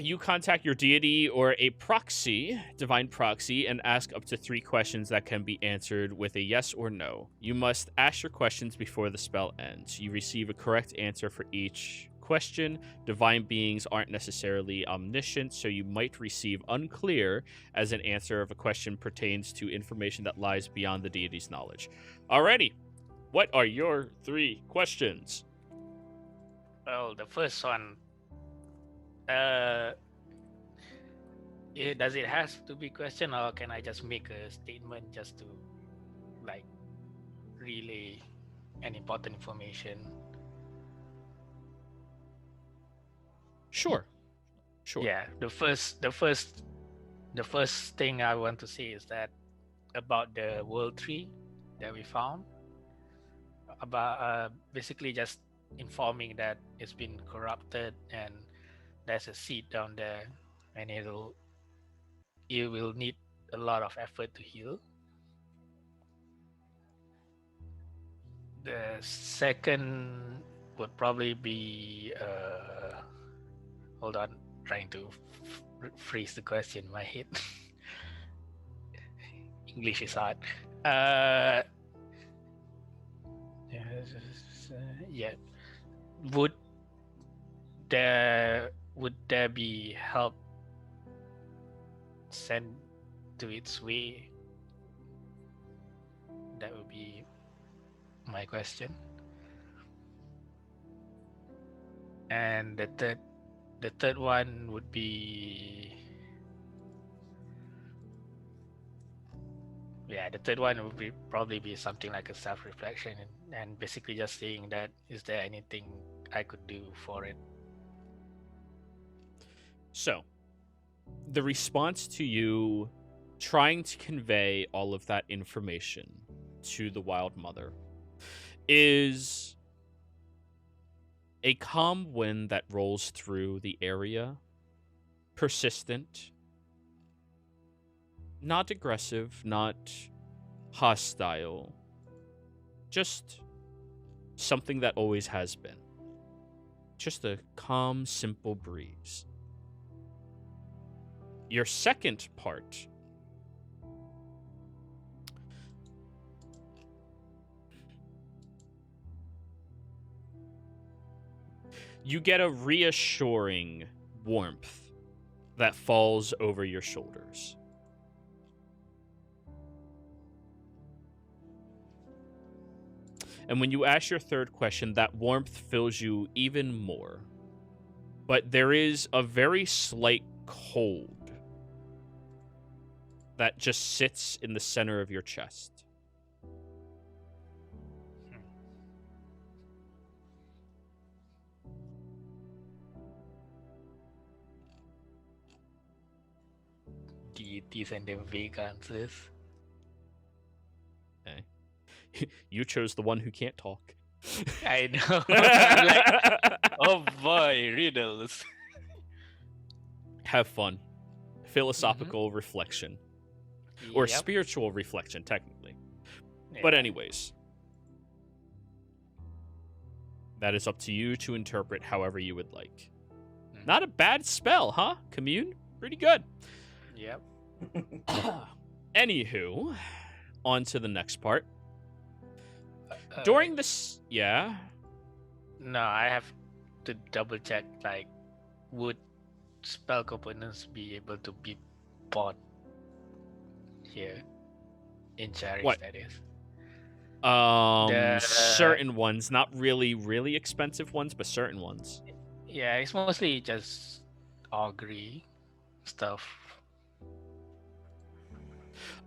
[SPEAKER 1] You contact your deity or a proxy, divine proxy, and ask up to 3 questions that can be answered with a yes or no. You must ask your questions before the spell ends. You receive a correct answer for each question. Divine beings aren't necessarily omniscient, so you might receive unclear as an answer if a question pertains to information that lies beyond the deity's knowledge. Alrighty, what are your 3 questions?
[SPEAKER 8] Well, the first one. Does it has to be question, or can I just make a statement just to like relay an important information?
[SPEAKER 1] Sure.
[SPEAKER 8] Yeah, the first thing I want to say is that about the world tree that we found, about basically just informing that it's been corrupted and there's a seed down there, and it will need a lot of effort to heal. The second would probably be hold on, trying to phrase the question in my head. English is hard. Yeah. Would there be help sent to its way? That would be my question. And the third one would be, the third one would be probably be something like a self-reflection, and basically just saying that, is there anything I could do for it?
[SPEAKER 1] So, the response to you trying to convey all of that information to the Wild Mother is a calm wind that rolls through the area, persistent, not aggressive, not hostile, just something that always has been. Just a calm, simple breeze. Your second part you get a reassuring warmth that falls over your shoulders. And when you ask your third question, that warmth fills you even more. But there is a very slight cold that just sits in the center of your chest.
[SPEAKER 8] Deities and them vague answers.
[SPEAKER 1] Okay. You chose the one who can't talk.
[SPEAKER 8] I know. I'm like, oh boy, riddles.
[SPEAKER 1] Have fun. Philosophical reflection. Or
[SPEAKER 8] Yep.
[SPEAKER 1] spiritual reflection, technically.
[SPEAKER 8] Yeah.
[SPEAKER 1] But anyways. That is up to you to interpret however you would like. Not a bad spell, huh? Commune? Pretty good.
[SPEAKER 8] Yep.
[SPEAKER 1] Anywho, on to the next part. During this... Yeah?
[SPEAKER 8] No, I have to double check, like, would spell components be able to be bought here in Charis,
[SPEAKER 1] What?
[SPEAKER 8] that is?
[SPEAKER 1] Certain ones. Not really, really expensive ones, but certain ones.
[SPEAKER 8] Yeah, it's mostly just augury stuff.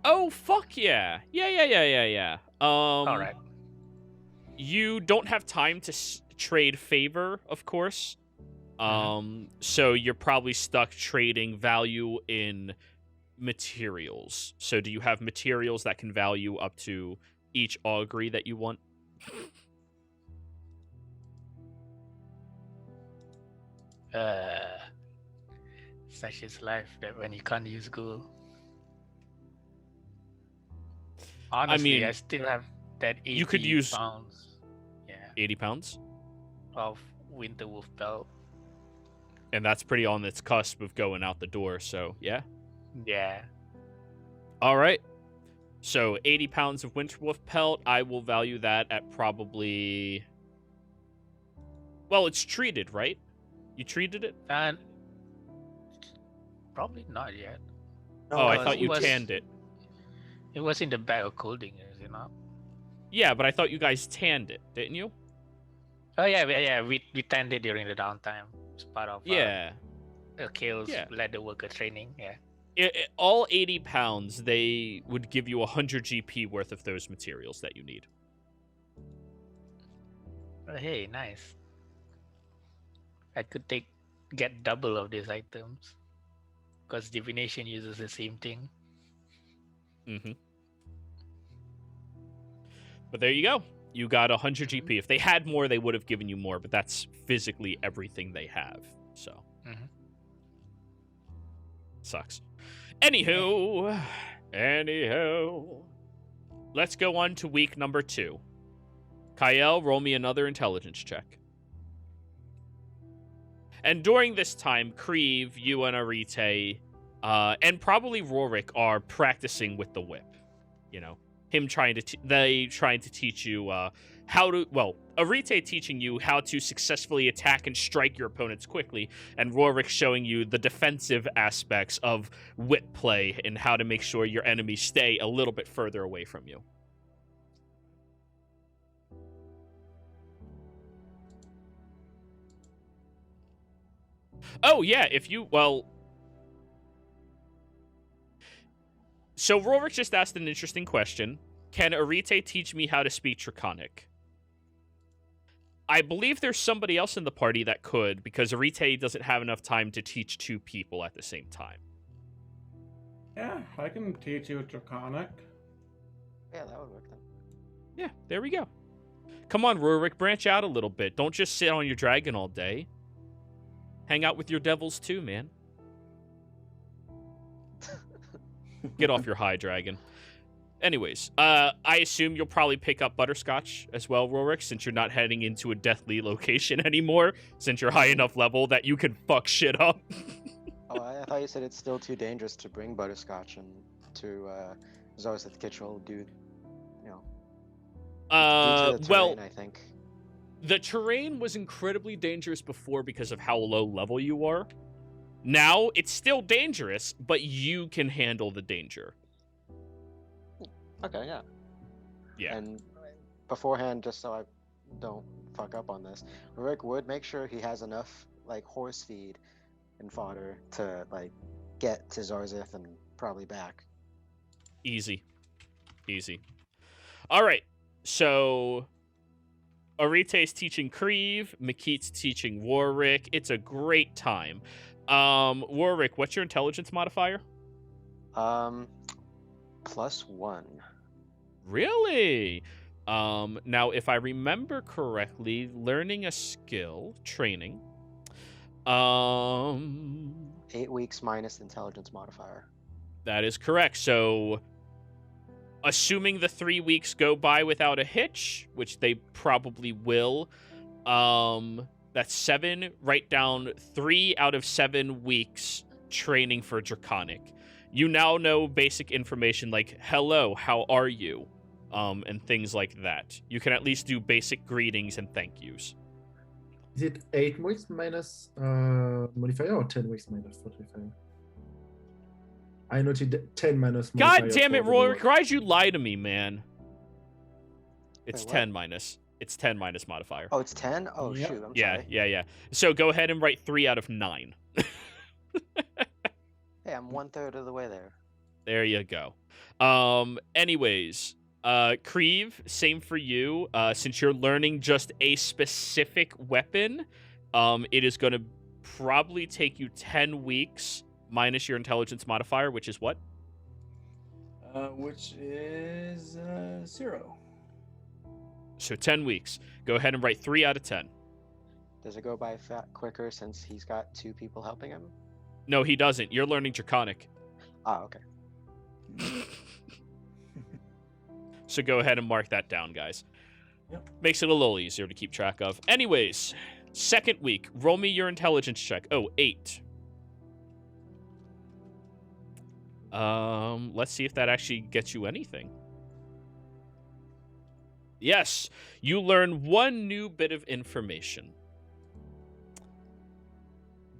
[SPEAKER 1] Oh, fuck yeah. Yeah.
[SPEAKER 8] All right.
[SPEAKER 1] You don't have time to trade favor, of course. So you're probably stuck trading value in materials. So do you have materials that can value up to each augury that you want?
[SPEAKER 8] Such is life that when you can't use gold. Honestly, I still have that 80
[SPEAKER 1] you could use
[SPEAKER 8] pounds. Yeah.
[SPEAKER 1] 80 pounds?
[SPEAKER 8] Of winter wolf belt.
[SPEAKER 1] And that's pretty on its cusp of going out the door, so yeah.
[SPEAKER 8] Yeah.
[SPEAKER 1] All right. So 80 pounds of winterwolf pelt, I will value that at probably... Well, it's treated, right? You treated it?
[SPEAKER 8] And probably not yet.
[SPEAKER 7] No,
[SPEAKER 1] Oh, I
[SPEAKER 7] it
[SPEAKER 1] thought you
[SPEAKER 8] was-
[SPEAKER 1] tanned it.
[SPEAKER 8] It was in the bag of holding, is it not?
[SPEAKER 1] Yeah, but I thought you guys tanned it, didn't you?
[SPEAKER 8] Oh yeah, we tanned it during the downtime. It's part of
[SPEAKER 1] Yeah.
[SPEAKER 8] Kale's
[SPEAKER 1] Yeah.
[SPEAKER 8] leather worker training. Yeah.
[SPEAKER 1] All 80 pounds, they would give you 100 GP worth of those materials that you need.
[SPEAKER 8] Oh, hey, nice. I could get double of these items, because divination uses the same thing.
[SPEAKER 1] Mm-hmm. But there you go. You got 100 GP. If they had more, they would have given you more, but that's physically everything they have. So.
[SPEAKER 8] Mhm.
[SPEAKER 1] Sucks. Anywho. Let's go on to week number 2. Kyle, roll me another intelligence check. And during this time, Kreve, you and Arite, and probably Rorik are practicing with the whip. You know, him trying to teach you how to. Well, Arite teaching you how to successfully attack and strike your opponents quickly, and Rorik showing you the defensive aspects of whip play and how to make sure your enemies stay a little bit further away from you. Oh yeah, So Rorik just asked an interesting question. Can Arite teach me how to speak Draconic? I believe there's somebody else in the party that could, because Arite doesn't have enough time to teach 2 people at the same time.
[SPEAKER 5] Yeah, I can teach you Draconic.
[SPEAKER 2] Yeah, that would work then.
[SPEAKER 1] Yeah, there we go. Come on, Rorik, branch out a little bit. Don't just sit on your dragon all day. Hang out with your devils too, man. Get off your high dragon. Anyways, I assume you'll probably pick up Butterscotch as well, Rorik, since you're not heading into a deathly location anymore, since you're high enough level that you can fuck shit up.
[SPEAKER 2] Oh, I thought you said it's still too dangerous to bring butterscotch and to Zarzeth Kitchell, dude. You know. Due to the
[SPEAKER 1] Well,
[SPEAKER 2] terrain, I think.
[SPEAKER 1] the terrain was incredibly dangerous before because of how low level you are. Now, it's still dangerous, but you can handle the danger.
[SPEAKER 2] Okay, yeah.
[SPEAKER 1] Yeah.
[SPEAKER 2] And beforehand, just so I don't fuck up on this, Rick would make sure he has enough like horse feed and fodder to like get to Zarzeth and probably back.
[SPEAKER 1] Easy. All right. So Arite's teaching Kreve, Makit's teaching Warwick. It's a great time. Warwick, what's your intelligence modifier?
[SPEAKER 2] +1.
[SPEAKER 1] Really? Now, if I remember correctly, learning a skill, training.
[SPEAKER 2] 8 weeks minus intelligence modifier.
[SPEAKER 1] That is correct. So, assuming the 3 weeks go by without a hitch, which they probably will, that's 7. Write down 3 out of 7 weeks training for Draconic. You now know basic information like, hello, how are you? And things like that. You can at least do basic greetings and thank yous.
[SPEAKER 4] Is it 8 weeks minus modifier or 10 weeks minus modifier? I noted 10 minus modifier.
[SPEAKER 1] God damn it,
[SPEAKER 4] for
[SPEAKER 1] Rory,
[SPEAKER 4] everyone.
[SPEAKER 1] why'd you lie to me, man? It's
[SPEAKER 2] Wait, what?
[SPEAKER 1] 10 minus. It's 10 minus modifier.
[SPEAKER 2] Oh, it's 10? Oh,
[SPEAKER 5] Yep.
[SPEAKER 2] shoot, I'm
[SPEAKER 1] Yeah,
[SPEAKER 2] sorry.
[SPEAKER 1] yeah. So go ahead and write 3 out of 9.
[SPEAKER 2] Hey, I'm 1/3 of the way there.
[SPEAKER 1] There you go. Anyways, Kreve, same for you. Since you're learning just a specific weapon, it is going to probably take you 10 weeks minus your intelligence modifier, which is what?
[SPEAKER 3] Which is 0.
[SPEAKER 1] So 10 weeks. Go ahead and write 3 out of 10.
[SPEAKER 2] Does it go by quicker since he's got 2 people helping him?
[SPEAKER 1] No, he doesn't. You're learning Draconic.
[SPEAKER 2] Ah, okay.
[SPEAKER 1] So go ahead and mark that down, guys.
[SPEAKER 3] Yep.
[SPEAKER 1] Makes it a little easier to keep track of. Anyways, Second week, roll me your intelligence check. Oh, 8. Let's see if that actually gets you anything. Yes, you learn one new bit of information.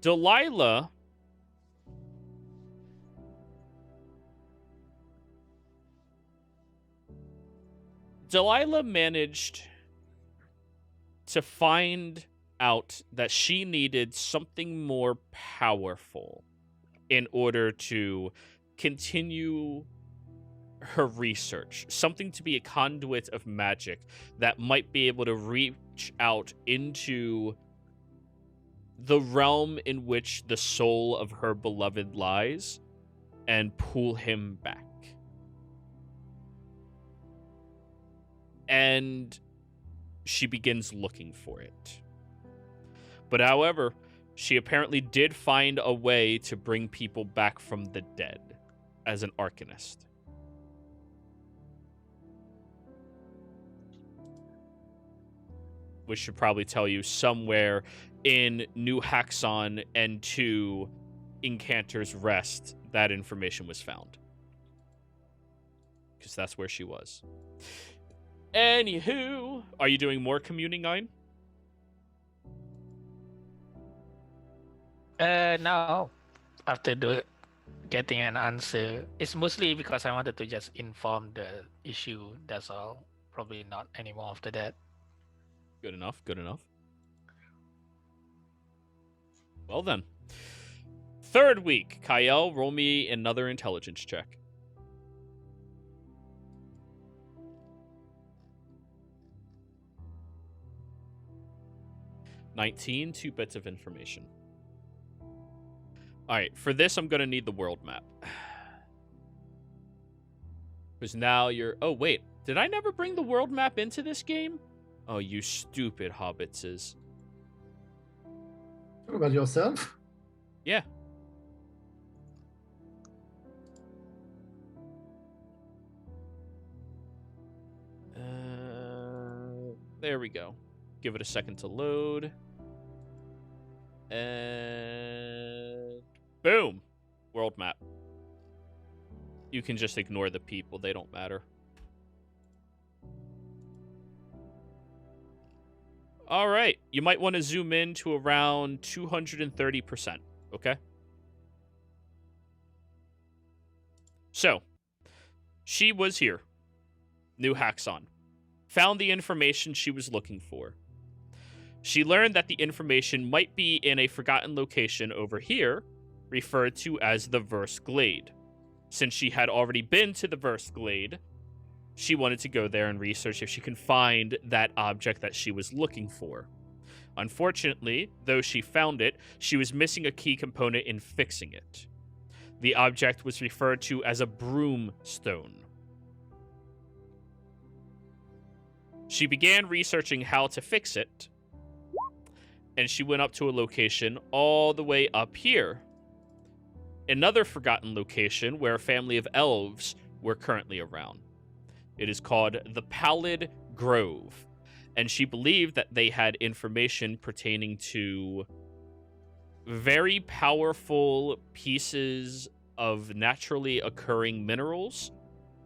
[SPEAKER 1] Delilah managed to find out that she needed something more powerful in order to continue her research, something to be a conduit of magic that might be able to reach out into the realm in which the soul of her beloved lies and pull him back. And she begins looking for it. But however, she apparently did find a way to bring people back from the dead as an arcanist. Which should probably tell you somewhere in New Haxon and 2 Incanter's Rest that information was found. Because that's where she was. Anywho, are you doing more communing, 9?
[SPEAKER 8] No. After getting an answer, it's mostly because I wanted to just inform the issue. That's all. Probably not anymore after that.
[SPEAKER 1] Good enough, good enough. Well then. Third week, Kyle, roll me another intelligence check. 19, 2 bits of information. Alright, for this I'm gonna need the world map. Because now you're... Oh, wait. Did I never bring the world map into this game? Oh, you stupid hobbitses.
[SPEAKER 4] What about yourself?
[SPEAKER 1] Yeah. There we go. Give it a second to load. And... boom! World map. You can just ignore the people. They don't matter. All right. You might want to zoom in to around 230%. Okay? So, she was here. New Haxon. Found the information she was looking for. She learned that the information might be in a forgotten location over here, referred to as the Verse Glade. Since she had already been to the Verse Glade, she wanted to go there and research if she could find that object that she was looking for. Unfortunately, though she found it, she was missing a key component in fixing it. The object was referred to as a broomstone. She began researching how to fix it, and she went up to a location all the way up here. Another forgotten location where a family of elves were currently around. It is called the Pallid Grove, and she believed that they had information pertaining to very powerful pieces of naturally occurring minerals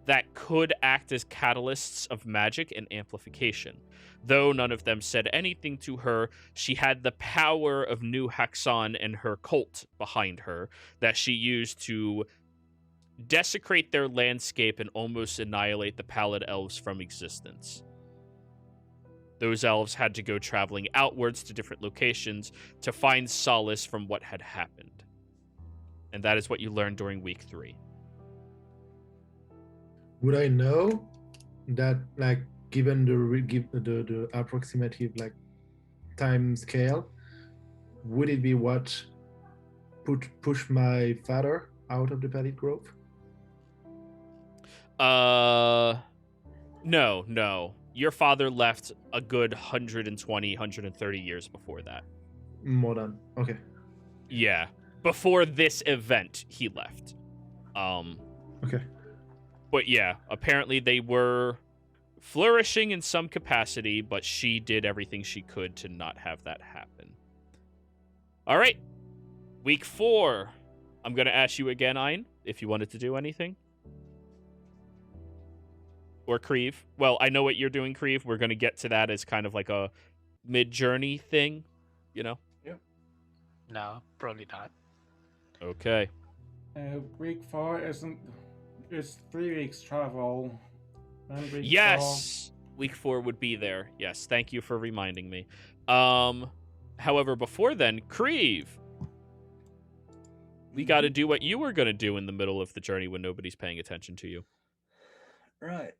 [SPEAKER 1] that could act as catalysts of magic and amplification. Though none of them said anything to her, she had the power of New Haxon and her cult behind her that she used to desecrate their landscape and almost annihilate the Pallid Elves from existence. Those elves had to go traveling outwards to different locations to find solace from what had happened. And that is what you learned during week 3.
[SPEAKER 4] Would I know that, like, given the approximative like time scale, would it be what push my father out of the Pallid Grove?
[SPEAKER 1] No. Your father left a good 120, 130 years before that.
[SPEAKER 4] More than, okay.
[SPEAKER 1] Yeah. Before this event, he left.
[SPEAKER 4] Okay.
[SPEAKER 1] But yeah, apparently they were flourishing in some capacity, but she did everything she could to not have that happen. All right. Week 4. I'm going to ask you again, Ein, if you wanted to do anything. Or Krieve. Well, I know what you're doing, Krieve. We're going to get to that as kind of like a mid-journey thing, you know?
[SPEAKER 8] No, probably not.
[SPEAKER 1] Okay.
[SPEAKER 5] Week 4 it's 3 weeks travel. And week
[SPEAKER 1] Yes! Week 4 would be there. Yes, thank you for reminding me. However, before then, Krieve, we got to do what you were going to do in the middle of the journey when nobody's paying attention to you.
[SPEAKER 3] Right.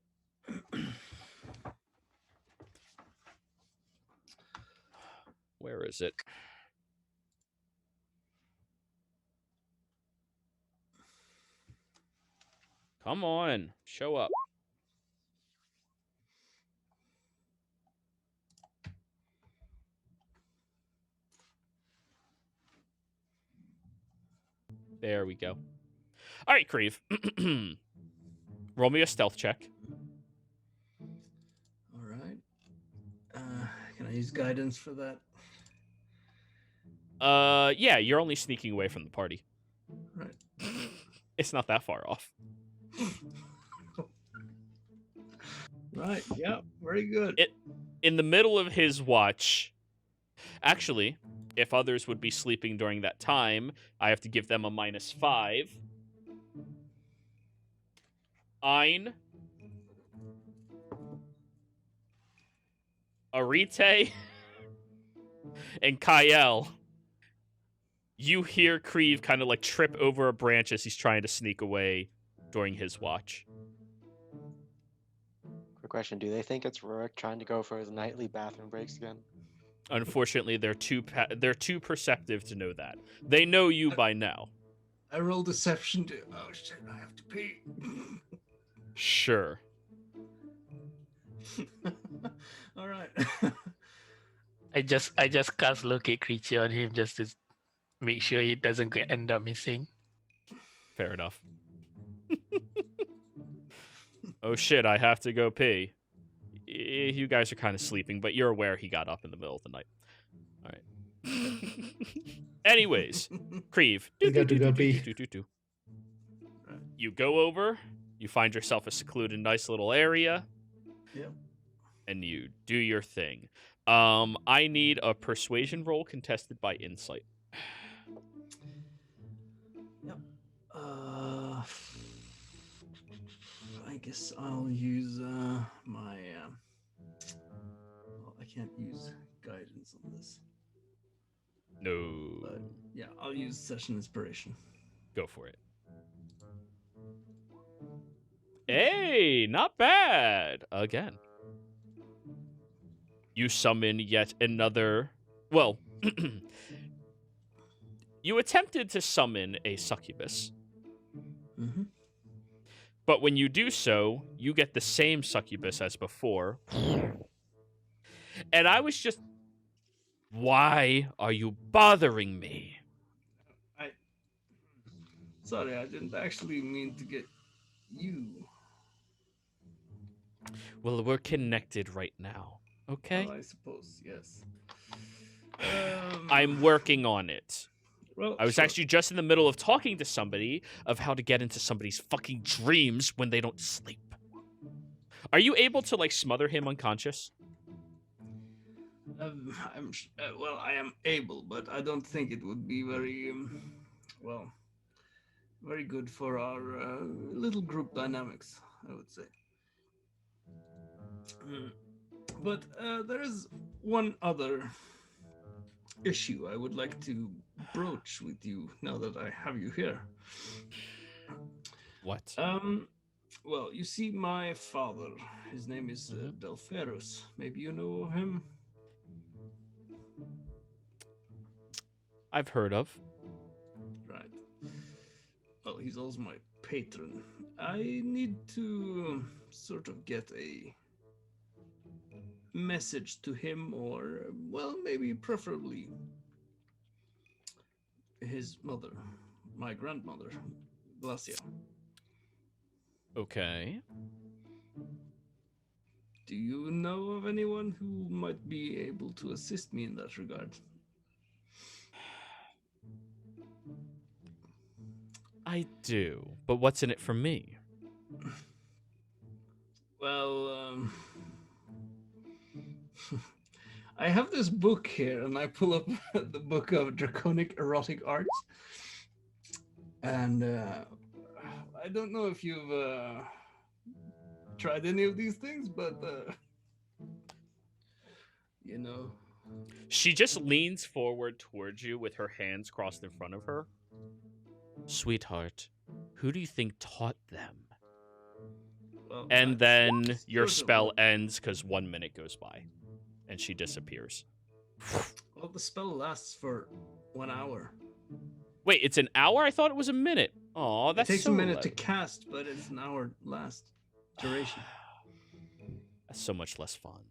[SPEAKER 1] Where is it? Come on, show up. There we go. All right, Krieve. Roll me a stealth check.
[SPEAKER 3] All right. Can I use guidance for that?
[SPEAKER 1] Yeah, you're only sneaking away from the party.
[SPEAKER 3] Right.
[SPEAKER 1] It's not that far off.
[SPEAKER 3] Right. Yeah. Very good.
[SPEAKER 1] In the middle of his watch, actually, if others would be sleeping during that time, I have to give them a -5. Ein, Arite, and Kael. You hear Krieve kind of like trip over a branch as he's trying to sneak away during his watch.
[SPEAKER 2] Quick question: do they think it's Rurik trying to go for his nightly bathroom breaks again?
[SPEAKER 1] Unfortunately, they're too perceptive to know that. They know you by now.
[SPEAKER 3] I roll deception to. Oh shit! I have to pee.
[SPEAKER 1] Sure.
[SPEAKER 3] All right.
[SPEAKER 8] I just cast locate creature on him just to make sure he doesn't end up missing.
[SPEAKER 1] Fair enough. Oh shit, I have to go pee. You guys are kind of sleeping, but you're aware he got up in the middle of the night. All right. Anyways, Krieve.
[SPEAKER 4] You got to go pee.
[SPEAKER 1] You go over, you find yourself a secluded, nice little area.
[SPEAKER 3] Yep.
[SPEAKER 1] And you do your thing. I need a persuasion roll contested by insight.
[SPEAKER 3] Yep. I guess I'll use my. Well, I can't use guidance on this.
[SPEAKER 1] No.
[SPEAKER 3] But yeah, I'll use session inspiration.
[SPEAKER 1] Go for it. Hey, not bad. Again. You summon yet another... Well, you attempted to summon a succubus.
[SPEAKER 3] Mm-hmm.
[SPEAKER 1] But when you do so, you get the same succubus as before. And I was just... Why are you bothering me?
[SPEAKER 3] Sorry, I didn't actually mean to get you.
[SPEAKER 1] Well, we're connected right now, okay?
[SPEAKER 3] Well, I suppose, yes.
[SPEAKER 1] I'm working on it.
[SPEAKER 3] Well,
[SPEAKER 1] I was
[SPEAKER 3] sure.
[SPEAKER 1] actually just in the middle of talking to somebody of how to get into somebody's fucking dreams when they don't sleep. Are you able to, like, smother him unconscious?
[SPEAKER 3] Well, I am able, but I don't think it would be very, well, very good for our little group dynamics, I would say. But there is one other issue I would like to broach with you now that I have you here.
[SPEAKER 1] What?
[SPEAKER 3] Well, you see, my father, his name is Delferus. Maybe you know of him?
[SPEAKER 1] I've heard of.
[SPEAKER 3] Right. Well, he's also my patron. I need to sort of get a message to him, or, well, maybe preferably his mother, my grandmother, Glacia.
[SPEAKER 1] Okay.
[SPEAKER 3] Do you know of anyone who might be able to assist me in that regard?
[SPEAKER 1] I do, but what's in it for me?
[SPEAKER 3] Well, I have this book here, and I pull up the book of Draconic Erotic Arts. And I don't know if you've tried any of these things, but you know.
[SPEAKER 1] She just leans forward towards you with her hands crossed in front of her. Sweetheart, who do you think taught them?
[SPEAKER 3] Well,
[SPEAKER 1] And then your
[SPEAKER 3] sort of
[SPEAKER 1] spell
[SPEAKER 3] what-
[SPEAKER 1] ends because 1 minute goes by, and she disappears.
[SPEAKER 3] Well, the spell lasts for 1 hour.
[SPEAKER 1] Wait, it's an hour? I thought it was a minute. Oh, that's
[SPEAKER 3] It takes
[SPEAKER 1] so
[SPEAKER 3] a minute to
[SPEAKER 1] low.
[SPEAKER 3] cast, but it's an hour last duration.
[SPEAKER 1] That's so much less fun.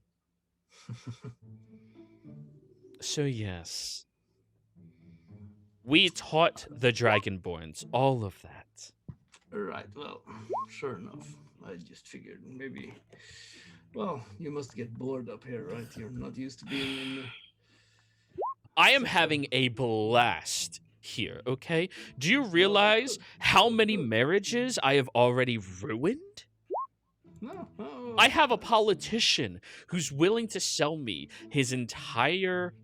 [SPEAKER 1] So yes, we taught the Dragonborns all of that.
[SPEAKER 3] Right, well, sure enough. I just figured maybe. Well, you must get bored up here, right? You're not used to being in.
[SPEAKER 1] I am having a blast here, okay? Do you realize how many marriages I have already ruined?
[SPEAKER 3] No,
[SPEAKER 1] I have a politician who's willing to sell me his entire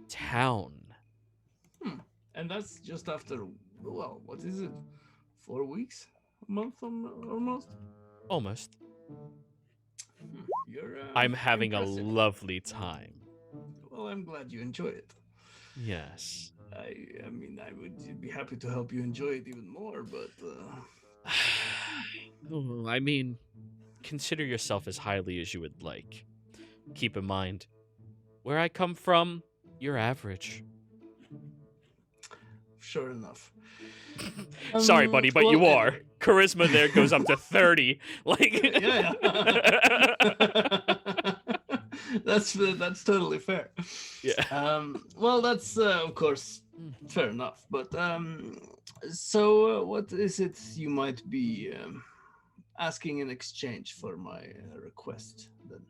[SPEAKER 1] town.
[SPEAKER 3] And that's just after, well, what is it? 4 weeks? A month almost?
[SPEAKER 1] Almost.
[SPEAKER 3] You're.
[SPEAKER 1] I'm having
[SPEAKER 3] impressive.
[SPEAKER 1] a lovely time.
[SPEAKER 3] Well, I'm glad you enjoy it.
[SPEAKER 1] Yes.
[SPEAKER 3] I mean, I would be happy to help you enjoy it even more, but.
[SPEAKER 1] Oh, I mean, consider yourself as highly as you would like. Keep in mind, where I come from, you're average.
[SPEAKER 3] Sure enough.
[SPEAKER 1] Sorry, buddy, but
[SPEAKER 3] well,
[SPEAKER 1] you are.
[SPEAKER 3] anyway.
[SPEAKER 1] Charisma there goes up to 30. Like,
[SPEAKER 3] Yeah. That's totally fair.
[SPEAKER 1] Yeah.
[SPEAKER 3] Well, that's of course fair enough. But so what is it you might be asking in exchange for my request then?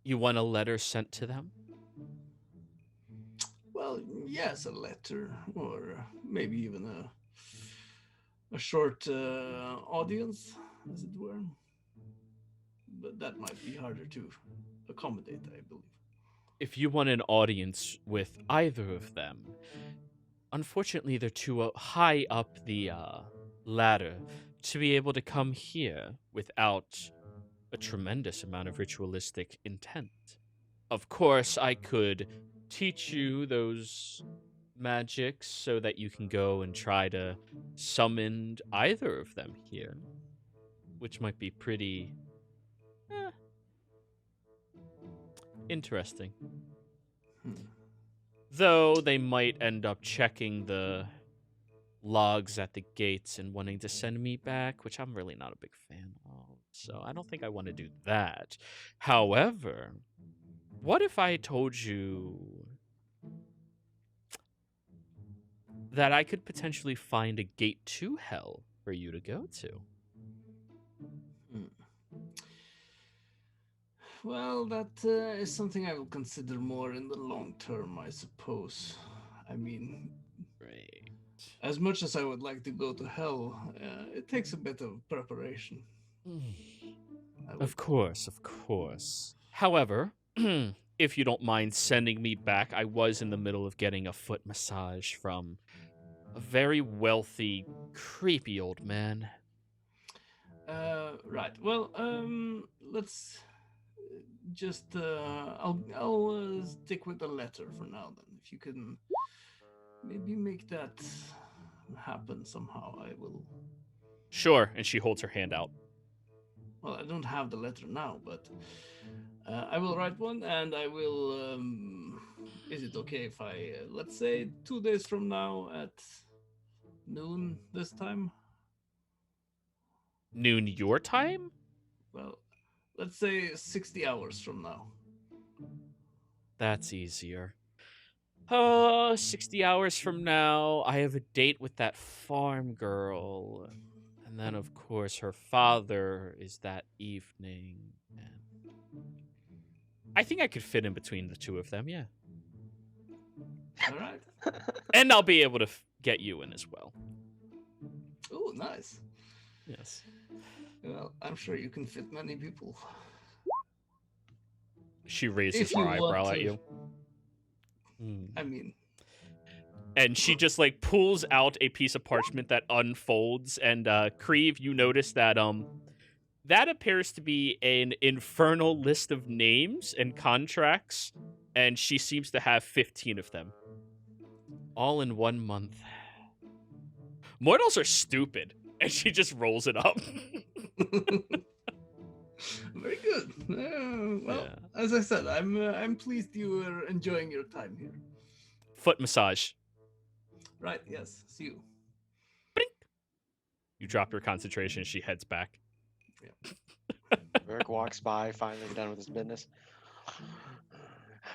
[SPEAKER 1] You want a letter sent to them?
[SPEAKER 3] Well, yes, a letter, or maybe even a short audience, as it were. But that might be harder to accommodate, I believe.
[SPEAKER 1] If you want an audience with either of them, unfortunately they're too high up the ladder to be able to come here without a tremendous amount of ritualistic intent. Of course, I could teach you those magics so that you can go and try to summon either of them here, which might be pretty interesting. Though they might end up checking the logs at the gates and wanting to send me back, which I'm really not a big fan of. So I don't think I want to do that. However, what if I told you that I could potentially find a gate to hell for you to go to?
[SPEAKER 3] Well, that is something I will consider more in the long term, I suppose. I mean,
[SPEAKER 1] Right.
[SPEAKER 3] as much as I would like to go to hell, it takes a bit of preparation. I would-
[SPEAKER 1] Of course, of course. However, if you don't mind sending me back, I was in the middle of getting a foot massage from a very wealthy, creepy old man.
[SPEAKER 3] Right. Well, let's just I'll stick with the letter for now. Then, if you can maybe make that happen somehow, I will.
[SPEAKER 1] Sure, and she holds her hand out.
[SPEAKER 3] Well, I don't have the letter now, but I will write one, and I will. Is it okay if I, let's say, 2 days from now at noon this time?
[SPEAKER 1] Noon your time?
[SPEAKER 3] Well, let's say 60 hours from now.
[SPEAKER 1] That's easier. 60 hours from now, I have a date with that farm girl. And then, of course, her father is that evening. And I think I could fit in between the two of them, yeah.
[SPEAKER 3] All right.
[SPEAKER 1] And I'll be able to get you in as well.
[SPEAKER 3] Oh, nice.
[SPEAKER 1] Yes.
[SPEAKER 3] Well, I'm sure you can fit many people.
[SPEAKER 1] She raises
[SPEAKER 3] If
[SPEAKER 1] her
[SPEAKER 3] you want
[SPEAKER 1] eyebrow at
[SPEAKER 3] to.
[SPEAKER 1] you. Hmm.
[SPEAKER 3] I mean,
[SPEAKER 1] And she just like pulls out a piece of parchment that unfolds, and Creve, you notice that that appears to be an infernal list of names and contracts, and she seems to have 15 of them. All in 1 month. Mortals are stupid, and she just rolls it up.
[SPEAKER 3] very good. Well,
[SPEAKER 1] Yeah.
[SPEAKER 3] as I said, I'm pleased you are enjoying your time here.
[SPEAKER 1] Foot massage.
[SPEAKER 3] Right? Yes. See you.
[SPEAKER 1] You drop your concentration, she heads back.
[SPEAKER 2] Burke walks by, finally done with his business.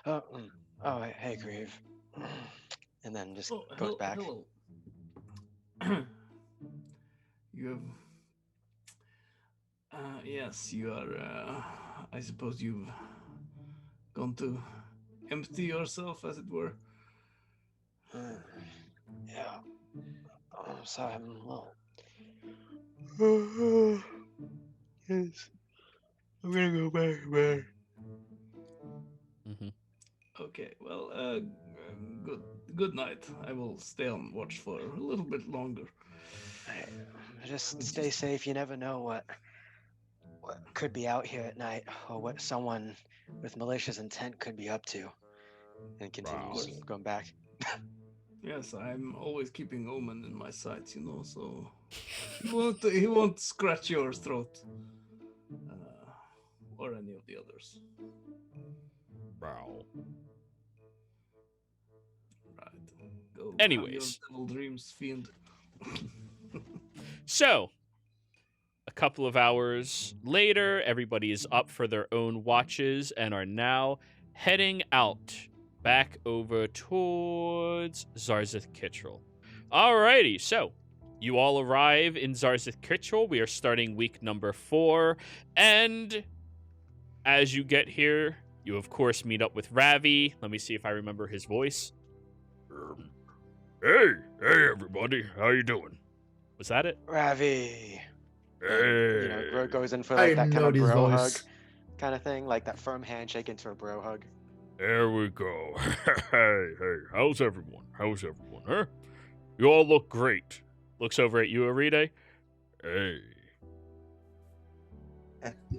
[SPEAKER 2] Oh, hey, Grieve. And then just goes back.
[SPEAKER 3] Hello. You have. Yes, you are. I suppose you've gone to empty yourself, as it were.
[SPEAKER 2] Yeah. So I'm well. Yes. I'm gonna go back, man.
[SPEAKER 1] Mm-hmm.
[SPEAKER 3] Okay. Well. Good night. I will stay on watch for a little bit longer.
[SPEAKER 2] Just stay safe. You never know what could be out here at night, or what someone with malicious intent could be up to. And continues going back.
[SPEAKER 3] Yes, I'm always keeping Omen in my sights, so he won't scratch your throat, or any of the others.
[SPEAKER 1] Wow.
[SPEAKER 3] Right. Go.
[SPEAKER 1] Anyways.
[SPEAKER 3] Have your devil dreams, fiend.
[SPEAKER 1] So, a couple of hours later, everybody is up for their own watches and are now heading out back over towards Zarzith Kittrell. Alrighty, so you all arrive in Zarzith Kittrell. We are starting week number 4, and as you get here, you of course meet up with Ravi. Let me see if I remember his voice. Hey everybody, how you doing? Was that it?
[SPEAKER 2] Ravi.
[SPEAKER 1] Hey.
[SPEAKER 2] Bro goes in for
[SPEAKER 4] I
[SPEAKER 2] like that kind
[SPEAKER 4] know
[SPEAKER 2] of
[SPEAKER 4] this
[SPEAKER 2] bro hug
[SPEAKER 4] voice.
[SPEAKER 2] kind of thing, like that firm handshake into a bro hug.
[SPEAKER 1] There we go. Hey, how's everyone, huh? You all look great. Looks over at you, Aride. Hey.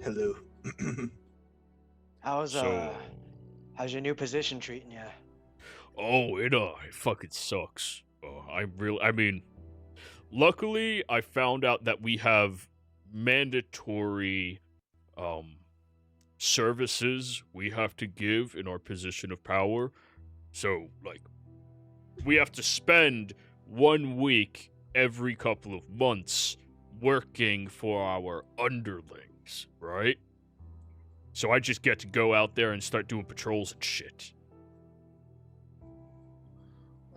[SPEAKER 7] Hello.
[SPEAKER 2] How's
[SPEAKER 1] So,
[SPEAKER 2] how's your new position treating you?
[SPEAKER 1] oh, it fucking sucks. I mean, luckily I found out that we have mandatory, services we have to give in our position of power. So, like, we have to spend 1 week every couple of months working for our underlings, right? So I just get to go out there and start doing patrols and shit.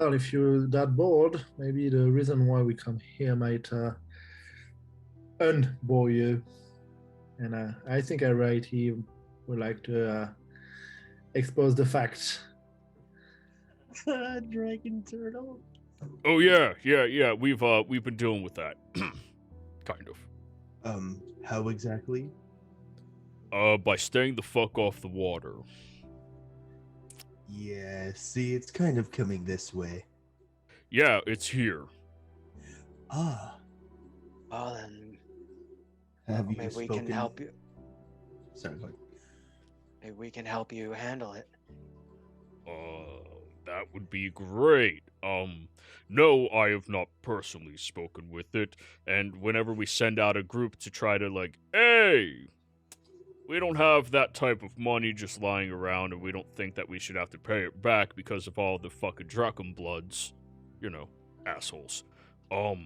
[SPEAKER 4] Well, if you're that bored, maybe the reason why we come here might unbore you. And I think I write he would like to expose the facts.
[SPEAKER 2] Dragon turtle.
[SPEAKER 1] Oh yeah. We've been dealing with that, kind of.
[SPEAKER 7] How exactly?
[SPEAKER 1] By staying the fuck off the water.
[SPEAKER 7] Yeah, see, it's kind of coming this way.
[SPEAKER 1] Yeah, it's here.
[SPEAKER 7] Ah,
[SPEAKER 2] Well then,
[SPEAKER 7] have you
[SPEAKER 2] maybe we
[SPEAKER 7] spoken?
[SPEAKER 2] can help you.
[SPEAKER 7] Sorry, go ahead.
[SPEAKER 2] Maybe we can help you handle it.
[SPEAKER 1] That would be great. No, I have not personally spoken with it, and whenever we send out a group to try to, like, hey, we don't have that type of money just lying around, and we don't think that we should have to pay it back because of all the fucking Drakenbloods. Assholes. How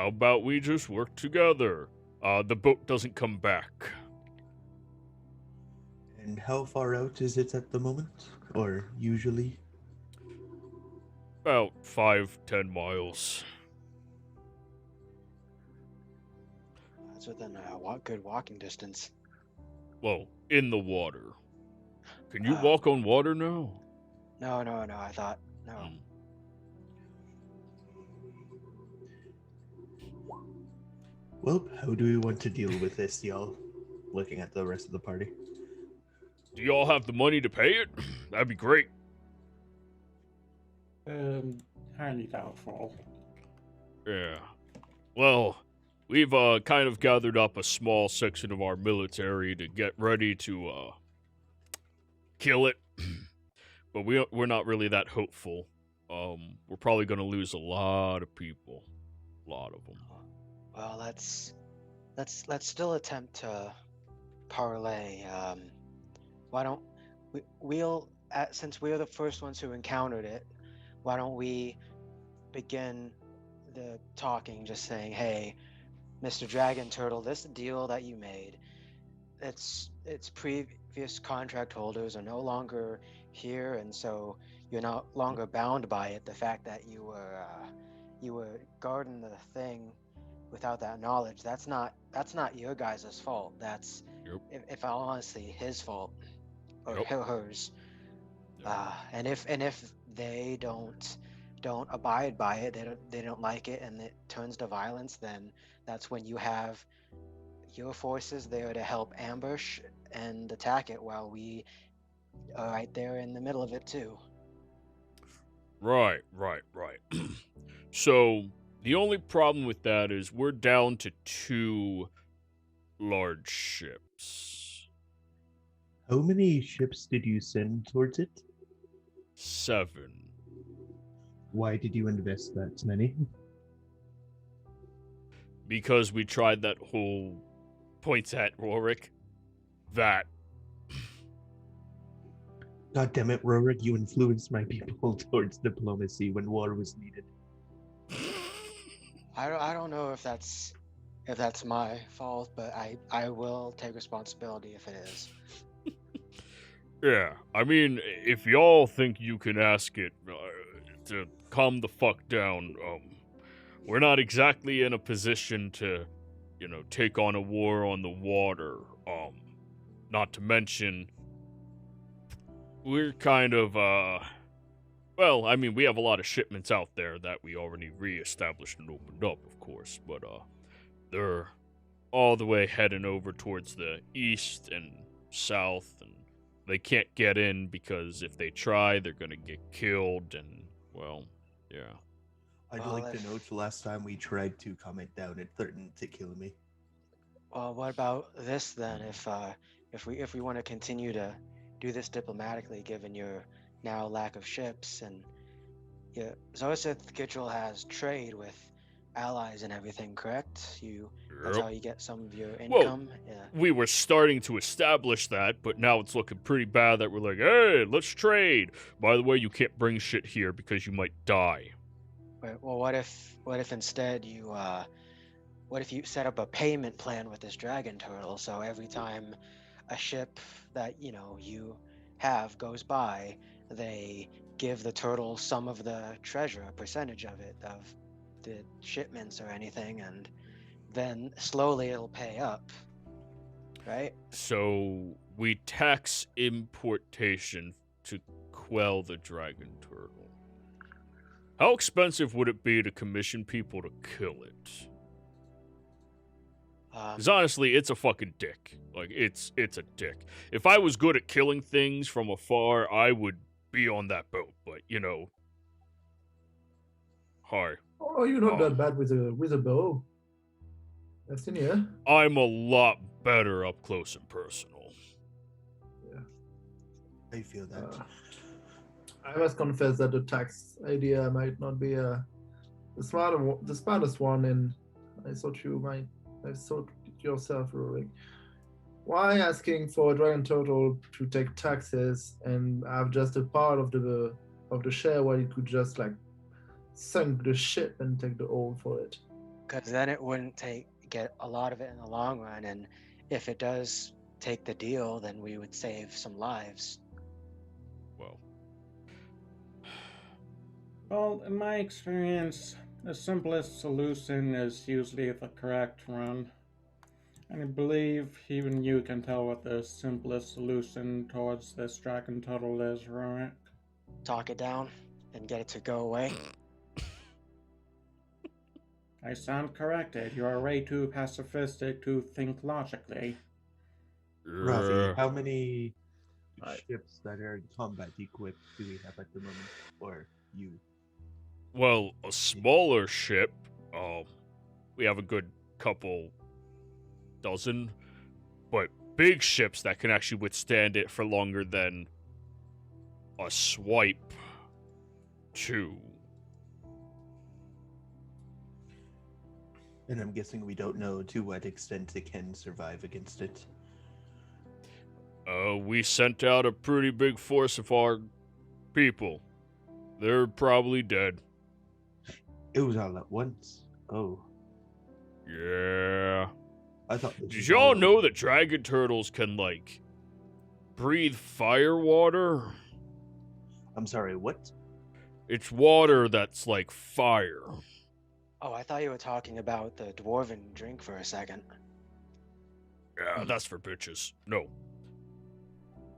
[SPEAKER 1] about we just work together? The boat doesn't come back.
[SPEAKER 7] And how far out is it at the moment? Or usually?
[SPEAKER 1] About 5-10 miles.
[SPEAKER 2] It's within a good walking distance.
[SPEAKER 1] Well, in the water. Can you
[SPEAKER 2] Uh,
[SPEAKER 1] walk on water now?
[SPEAKER 2] No, I thought, no.
[SPEAKER 1] Hmm.
[SPEAKER 7] Well, how do we want to deal with this, y'all? Looking at the rest of the party.
[SPEAKER 1] Do y'all have the money to pay it? That'd be great.
[SPEAKER 5] Highly doubtful.
[SPEAKER 1] Yeah. Well, we've kind of gathered up a small section of our military to get ready to kill it. But we're not really that hopeful. We're probably going to lose a lot of people. A lot of them.
[SPEAKER 2] Well, let's still attempt to parlay. Why don't since we're the first ones who encountered it, why don't we begin the talking just saying, hey, Mr. Dragon Turtle, this deal that you made, its previous contract holders are no longer here, and so you're no longer bound by it. The fact that you were guarding the thing without that knowledge, that's not your guys' fault. That's, if I'll honestly, his fault or hers. And if they don't abide by it, they don't like it, and it turns to violence, then that's when you have your forces there to help ambush and attack it, while we are right there in the middle of it too.
[SPEAKER 1] Right. So, the only problem with that is we're down to 2 large ships.
[SPEAKER 7] How many ships did you send towards it?
[SPEAKER 1] 7.
[SPEAKER 7] Why did you invest that many?
[SPEAKER 1] Because we tried that whole points at Rorik. That.
[SPEAKER 7] God damn it, Rorik, you influenced my people towards diplomacy when war was needed.
[SPEAKER 2] I don't know if that's my fault, but I will take responsibility if it is.
[SPEAKER 1] Yeah, I mean, if y'all think you can ask it to calm the fuck down, we're not exactly in a position to, take on a war on the water. Not to mention, we're kind of, well, I mean, we have a lot of shipments out there that we already re-established and opened up, of course, but, they're all the way heading over towards the east and south, and they can't get in because if they try, they're gonna get killed, and, well, yeah.
[SPEAKER 7] I'd like to note the last time we tried to comment down, it threatened to kill me.
[SPEAKER 2] Well, what about this then? If we want to continue to do this diplomatically, given your now lack of ships, and Zorsith Kitchell has trade with allies and everything, correct? That's how you get some of your income.
[SPEAKER 1] We were starting to establish that, but now it's looking pretty bad that we're like, hey, let's trade. By the way, you can't bring shit here because you might die.
[SPEAKER 2] Well, what if instead you set up a payment plan with this dragon turtle, so every time a ship that you have goes by, they give the turtle some of the treasure, a percentage of it, of the shipments or anything, and then slowly it'll pay up, right?
[SPEAKER 1] So we tax importation to quell the dragon turtle. How expensive would it be to commission people to kill it? Because honestly, it's a fucking dick. Like, it's a dick. If I was good at killing things from afar, I would be on that boat. But, hi.
[SPEAKER 4] Oh, you're not that bad with a bow. I've seen you.
[SPEAKER 1] I'm a lot better up close and personal.
[SPEAKER 4] Yeah.
[SPEAKER 7] I feel that.
[SPEAKER 4] I must confess that the tax idea might not be the smartest one, and I thought you might have thought yourself, Rorik. Why asking for a dragon turtle to take taxes and have just a part of the share while it could just sink the ship and take the oil for it?
[SPEAKER 2] Because then it wouldn't get a lot of it in the long run, and if it does take the deal, then we would save some lives.
[SPEAKER 5] Well, in my experience, the simplest solution is usually the correct one. I believe even you can tell what the simplest solution towards this dragon turtle is, right?
[SPEAKER 2] Talk it down and get it to go away.
[SPEAKER 5] I stand corrected. You are way too pacifistic to think logically.
[SPEAKER 7] Ravi, how many
[SPEAKER 4] Right.
[SPEAKER 7] ships that are combat equipped do we have at the moment? Or you?
[SPEAKER 1] Well, a smaller ship, we have a good couple dozen, but big ships that can actually withstand it for longer than a swipe, 2.
[SPEAKER 7] And I'm guessing we don't know to what extent it can survive against it.
[SPEAKER 1] We sent out a pretty big force of our people. They're probably dead.
[SPEAKER 7] It was all at once. Oh,
[SPEAKER 1] Yeah.
[SPEAKER 7] I thought. This
[SPEAKER 1] Did
[SPEAKER 7] was
[SPEAKER 1] y'all
[SPEAKER 7] all-
[SPEAKER 1] know that dragon turtles can, like, breathe fire water?
[SPEAKER 7] I'm sorry. What?
[SPEAKER 1] It's water that's like fire.
[SPEAKER 2] Oh, I thought you were talking about the dwarven drink for a second.
[SPEAKER 1] Yeah, that's for bitches. No.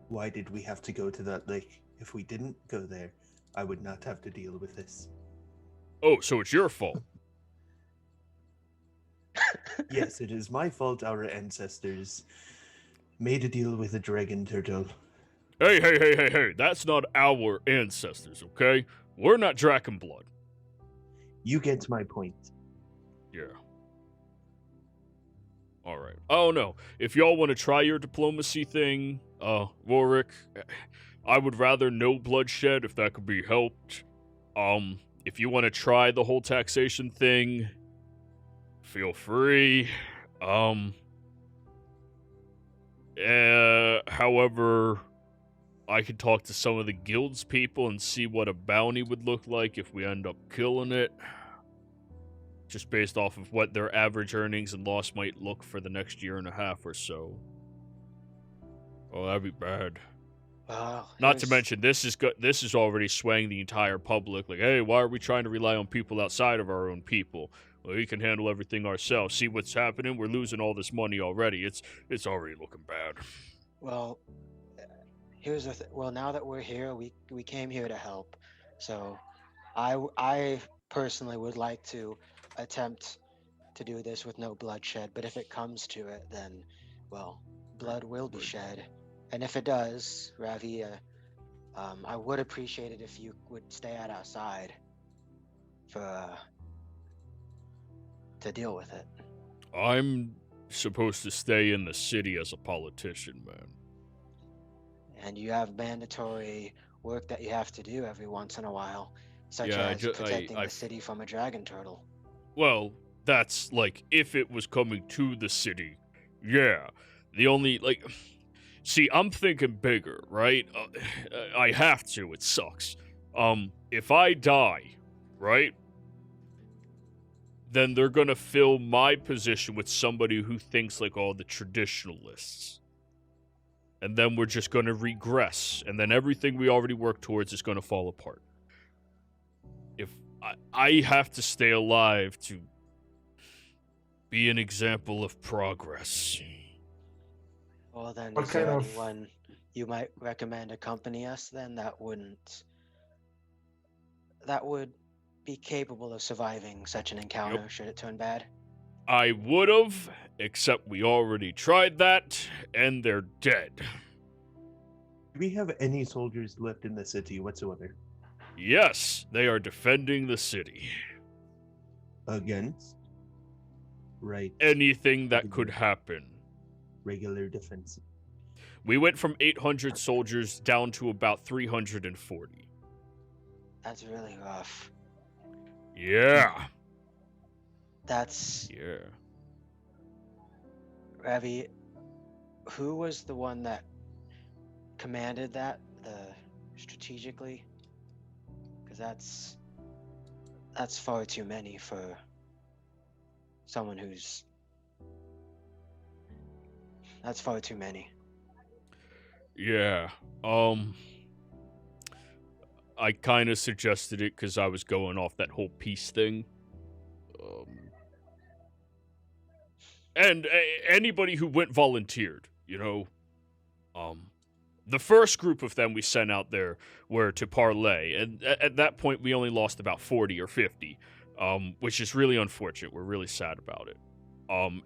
[SPEAKER 7] Why did we have to go to that lake? If we didn't go there, I would not have to deal with this.
[SPEAKER 1] Oh, so it's your fault.
[SPEAKER 7] Yes, it is my fault our ancestors made a deal with a dragon turtle.
[SPEAKER 1] Hey. That's not our ancestors, okay? We're not dragon blood.
[SPEAKER 7] You get my point.
[SPEAKER 1] Yeah. Alright. Oh, no. If y'all want to try your diplomacy thing, Warwick, I would rather no bloodshed if that could be helped. If you want to try the whole taxation thing, feel free. However, I could talk to some of the guild's people and see what a bounty would look like if we end up killing it. Just based off of what their average earnings and loss might look for the next year and a half or so. Oh, that'd be bad.
[SPEAKER 2] Well,
[SPEAKER 1] Not to mention, this is already swaying the entire public. Like, hey, why are we trying to rely on people outside of our own people? Well, we can handle everything ourselves. See what's happening? We're losing all this money already. It's already looking bad.
[SPEAKER 2] Well, here's the well, now that we're here, we came here to help. So, I personally would like to attempt to do this with no bloodshed. But if it comes to it, then, well, blood will be shed. And if it does, Ravi, I would appreciate it if you would stay at our side for to deal with it.
[SPEAKER 1] I'm supposed to stay in the city as a politician, man.
[SPEAKER 2] And you have mandatory work that you have to do every once in a while, such
[SPEAKER 1] Yeah,
[SPEAKER 2] as protecting the city from a dragon turtle.
[SPEAKER 1] Well, that's, like, if it was coming to the city. Yeah. The only, like... See, I'm thinking bigger, right? I have to. It sucks. If I die, right? Then they're gonna fill my position with somebody who thinks like all the traditionalists. And then we're just gonna regress. And then everything we already worked towards is gonna fall apart. If I have to stay alive to be an example of progress.
[SPEAKER 2] Well, then,
[SPEAKER 4] What
[SPEAKER 2] is there
[SPEAKER 4] kind of-
[SPEAKER 2] anyone you might recommend accompany us then that would be capable of surviving such an encounter should it turn bad?
[SPEAKER 1] I would've, except we already tried that, and they're dead.
[SPEAKER 7] Do we have any soldiers left in the city whatsoever?
[SPEAKER 1] Yes, they are defending the city.
[SPEAKER 7] Against? Right.
[SPEAKER 1] Anything that could happen.
[SPEAKER 7] Regular defense.
[SPEAKER 1] We went from 800 soldiers down to about 340.
[SPEAKER 2] That's really rough.
[SPEAKER 1] Yeah.
[SPEAKER 2] That's
[SPEAKER 1] Yeah.
[SPEAKER 2] Ravi. Who was the one that commanded that? Strategically, because that's far too many for someone who's. That's far too many.
[SPEAKER 1] Yeah. I kind of suggested it because I was going off that whole peace thing. and anybody who went volunteered, you know. The first group of them we sent out there were to parlay, and at that point we only lost about 40 or 50, which is really unfortunate. We're really sad about it.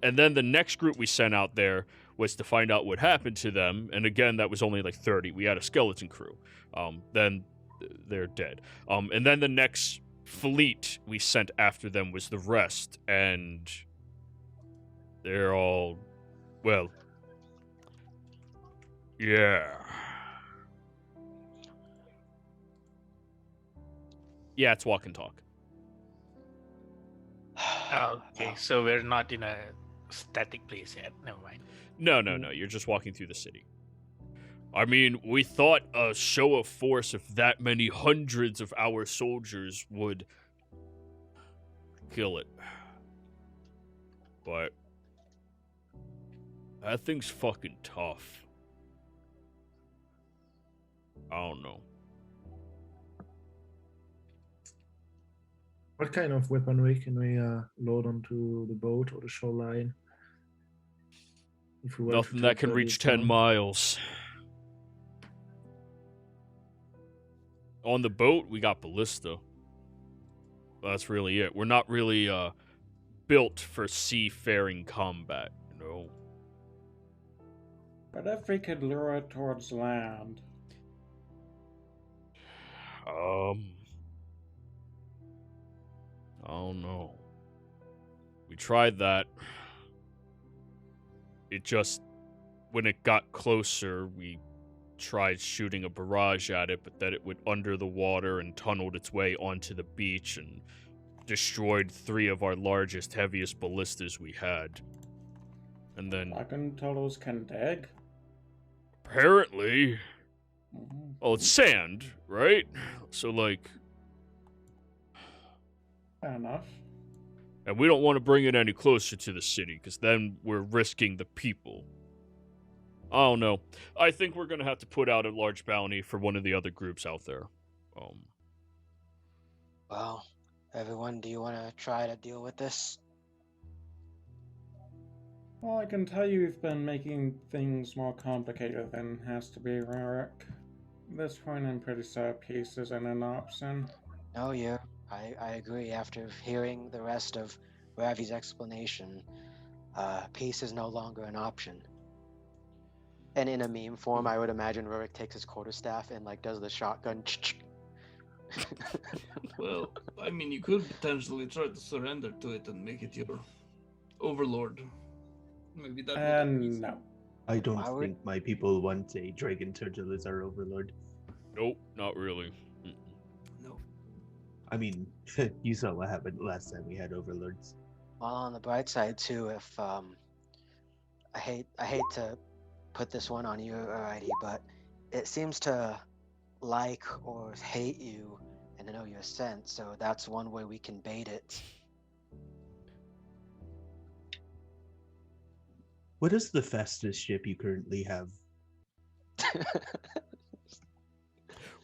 [SPEAKER 1] And then the next group we sent out there was to find out what happened to them, and again, that was only like 30. We had a skeleton crew. Then they're dead. And then the next fleet we sent after them was the rest, and they're all, well, yeah. Yeah, it's walk and talk.
[SPEAKER 8] Okay, so we're not in a static place yet. Never mind.
[SPEAKER 1] No. You're just walking through the city. I mean, we thought a show of force of that many hundreds of our soldiers would kill it. But that thing's fucking tough. I don't know.
[SPEAKER 4] What kind of weaponry can we load onto the boat or the shoreline? If we were
[SPEAKER 1] Nothing
[SPEAKER 4] to
[SPEAKER 1] that
[SPEAKER 4] take
[SPEAKER 1] can
[SPEAKER 4] the
[SPEAKER 1] reach
[SPEAKER 4] lead
[SPEAKER 1] 10
[SPEAKER 4] down?
[SPEAKER 1] miles. On the boat, we got ballista. That's really it. We're not really built for seafaring combat, you know.
[SPEAKER 5] But if we could lure it towards land.
[SPEAKER 1] I don't know. We tried that. It just, when it got closer, we tried shooting a barrage at it, but then it went under the water and tunneled its way onto the beach and destroyed 3 of our largest, heaviest ballistas we had. And then,
[SPEAKER 5] Dragon turtles can dig?
[SPEAKER 1] apparently,
[SPEAKER 5] Mhm.
[SPEAKER 1] well, it's sand, right? So, like,
[SPEAKER 5] Fair enough.
[SPEAKER 1] and we don't want to bring it any closer to the city, because then we're risking the people. I don't know. I think we're going to have to put out a large bounty for one of the other groups out there.
[SPEAKER 2] Well, everyone, do you want to try to deal with this?
[SPEAKER 5] Well, I can tell you you've been making things more complicated than has to be, Rorik. At this point, I'm pretty sure peace isn't an option.
[SPEAKER 2] No, I agree. After hearing the rest of Ravi's explanation, peace is no longer an option. And in a meme form, I would imagine Rurik takes his quarterstaff and like does the shotgun.
[SPEAKER 3] Well, I mean, you could potentially try to surrender to it and make it your overlord. Maybe that would
[SPEAKER 5] No.
[SPEAKER 7] I don't
[SPEAKER 2] Why would-
[SPEAKER 7] think my people want a dragon turtle as our overlord.
[SPEAKER 1] Nope, not really.
[SPEAKER 3] No.
[SPEAKER 7] I mean, you saw what happened last time we had overlords.
[SPEAKER 2] Well, on the bright side too, if I hate to put this one on you, alrighty, but it seems to like or hate you and to know your scent, so that's one way we can bait it.
[SPEAKER 7] What is the fastest ship you currently have?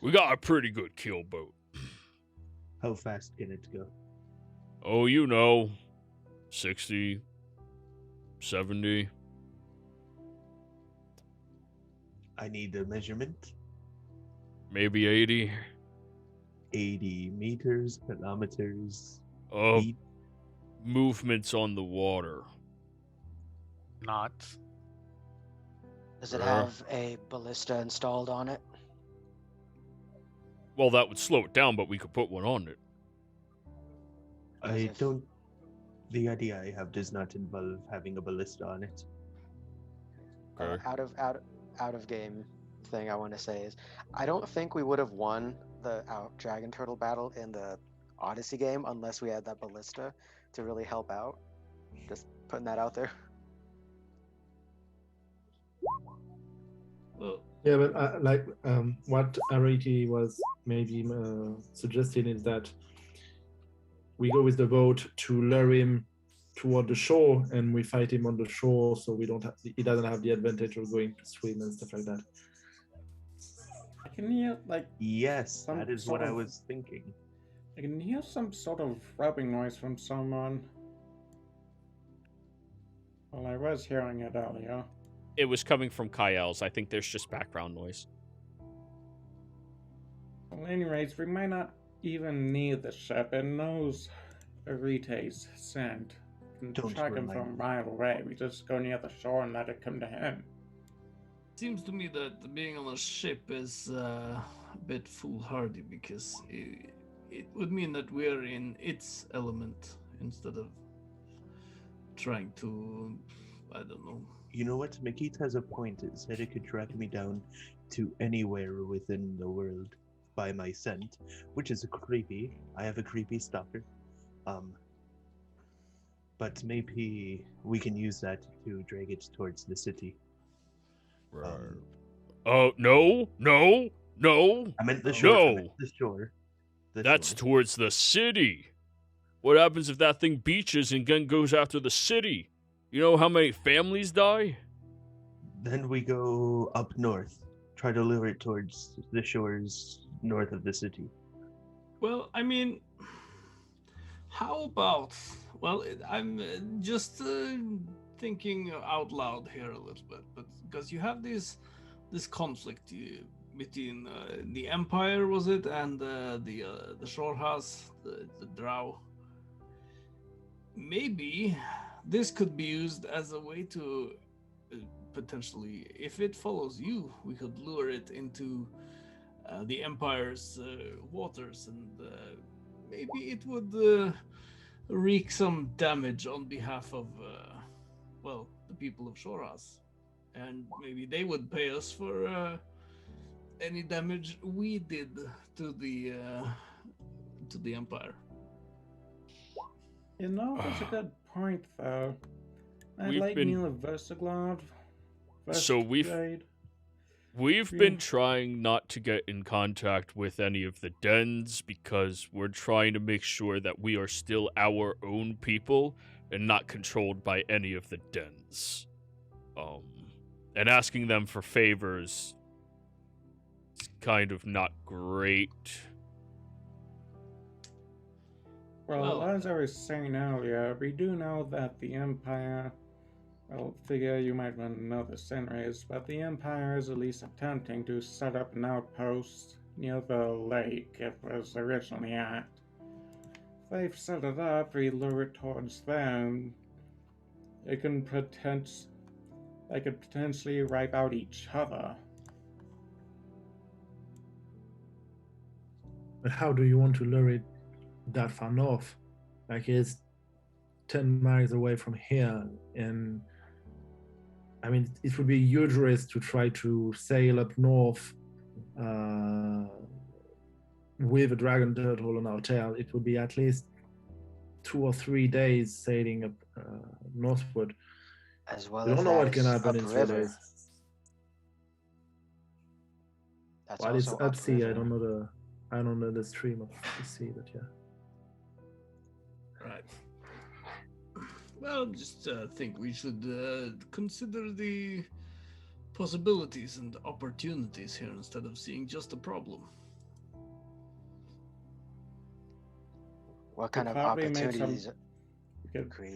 [SPEAKER 1] We got a pretty good kill boat.
[SPEAKER 7] How fast can it go?
[SPEAKER 1] Oh, you know, 60, 70.
[SPEAKER 7] I need a measurement.
[SPEAKER 1] Maybe 80.
[SPEAKER 7] 80 meters, kilometers,
[SPEAKER 1] Of
[SPEAKER 7] feet.
[SPEAKER 1] movements on the water.
[SPEAKER 8] Knots.
[SPEAKER 2] Does it
[SPEAKER 1] Sure.
[SPEAKER 2] have a ballista installed on it?
[SPEAKER 1] Well, that would slow it down, but we could put one on it.
[SPEAKER 7] I
[SPEAKER 2] if-
[SPEAKER 7] don't. The idea I have does not involve having a ballista on it.
[SPEAKER 1] Okay.
[SPEAKER 2] Out of game thing I want to say is I don't think we would have won the dragon turtle battle in the Odyssey game unless we had that ballista to really help out. Just putting that out there.
[SPEAKER 3] Well,
[SPEAKER 4] Yeah, but what Ariti was maybe suggesting is that we go with the boat to lure him toward the shore, and we fight him on the shore, so we don't have he doesn't have the advantage of going to swim and stuff like that.
[SPEAKER 5] I can hear, like,
[SPEAKER 7] Yes,
[SPEAKER 5] Some
[SPEAKER 7] that is
[SPEAKER 5] sort
[SPEAKER 7] what I
[SPEAKER 5] of-
[SPEAKER 7] was thinking.
[SPEAKER 5] I can hear some sort of rubbing noise from someone. Well, I was hearing it earlier.
[SPEAKER 1] It was coming from Kyle's. I think there's just background noise.
[SPEAKER 5] Well, anyways, we might not even need the ship. It knows Arite's scent. We can
[SPEAKER 7] Don't
[SPEAKER 5] track him
[SPEAKER 7] remind
[SPEAKER 5] from a
[SPEAKER 7] me.
[SPEAKER 5] mile away. We just go near the shore and let it come to him.
[SPEAKER 3] Seems to me that being on a ship is a bit foolhardy because it would mean that we're in its element instead of trying to, I don't know.
[SPEAKER 7] You know what? Makita has a point. It said it could track me down to anywhere within the world by my scent, which is creepy. I have a creepy stalker. But maybe we can use that to drag it towards the city.
[SPEAKER 1] Oh, no.
[SPEAKER 7] I meant the shore. I
[SPEAKER 1] No.
[SPEAKER 7] meant the shore.
[SPEAKER 1] That's
[SPEAKER 7] shore.
[SPEAKER 1] towards the city. What happens if that thing beaches and then goes after the city? You know how many families die?
[SPEAKER 7] Then we go up north. Try to lure it towards the shores north of the city.
[SPEAKER 3] Well, I mean, how about? Well, I'm just thinking out loud here a little bit, but because you have this conflict between the Empire, was it, and the Shore House, the Drow. Maybe this could be used as a way to potentially, if it follows you, we could lure it into the Empire's waters, and maybe it would wreak some damage on behalf of, well, the people of Shoras, and maybe they would pay us for any damage we did to the Empire.
[SPEAKER 5] You know, that's a good point, though. I'd
[SPEAKER 1] We've
[SPEAKER 5] like
[SPEAKER 1] been-
[SPEAKER 5] Neil Versaglov.
[SPEAKER 1] So we've been trying not to get in contact with any of the dens because we're trying to make sure that we are still our own people and not controlled by any of the dens. And asking them for favors is kind of not great.
[SPEAKER 5] Well, as I was saying earlier, we do know that the Empire, well, figure you might want to know the Senrays, but the Empire is at least attempting to set up an outpost near the lake it was originally at. If they've set it up, we lure it towards them. They could potentially wipe out each other.
[SPEAKER 4] But how do you want to lure it that far north? Like, it's 10 miles away from here, and I mean, it would be a huge risk to try to sail up north with a dragon turtle on our tail. It would be at least 2 or 3 days sailing up northward.
[SPEAKER 2] As well
[SPEAKER 4] We
[SPEAKER 2] as
[SPEAKER 4] don't know what can happen in 3
[SPEAKER 2] upriver.
[SPEAKER 4] days.
[SPEAKER 2] That's
[SPEAKER 4] While it's
[SPEAKER 2] also
[SPEAKER 4] up sea, I
[SPEAKER 2] upriver.
[SPEAKER 4] don't know the stream of the sea, but yeah.
[SPEAKER 3] Right. Well, just think we should consider the possibilities and opportunities here instead of seeing just a problem.
[SPEAKER 2] What kind of
[SPEAKER 5] probably make some-
[SPEAKER 2] opportunities?
[SPEAKER 5] We could
[SPEAKER 2] Grief.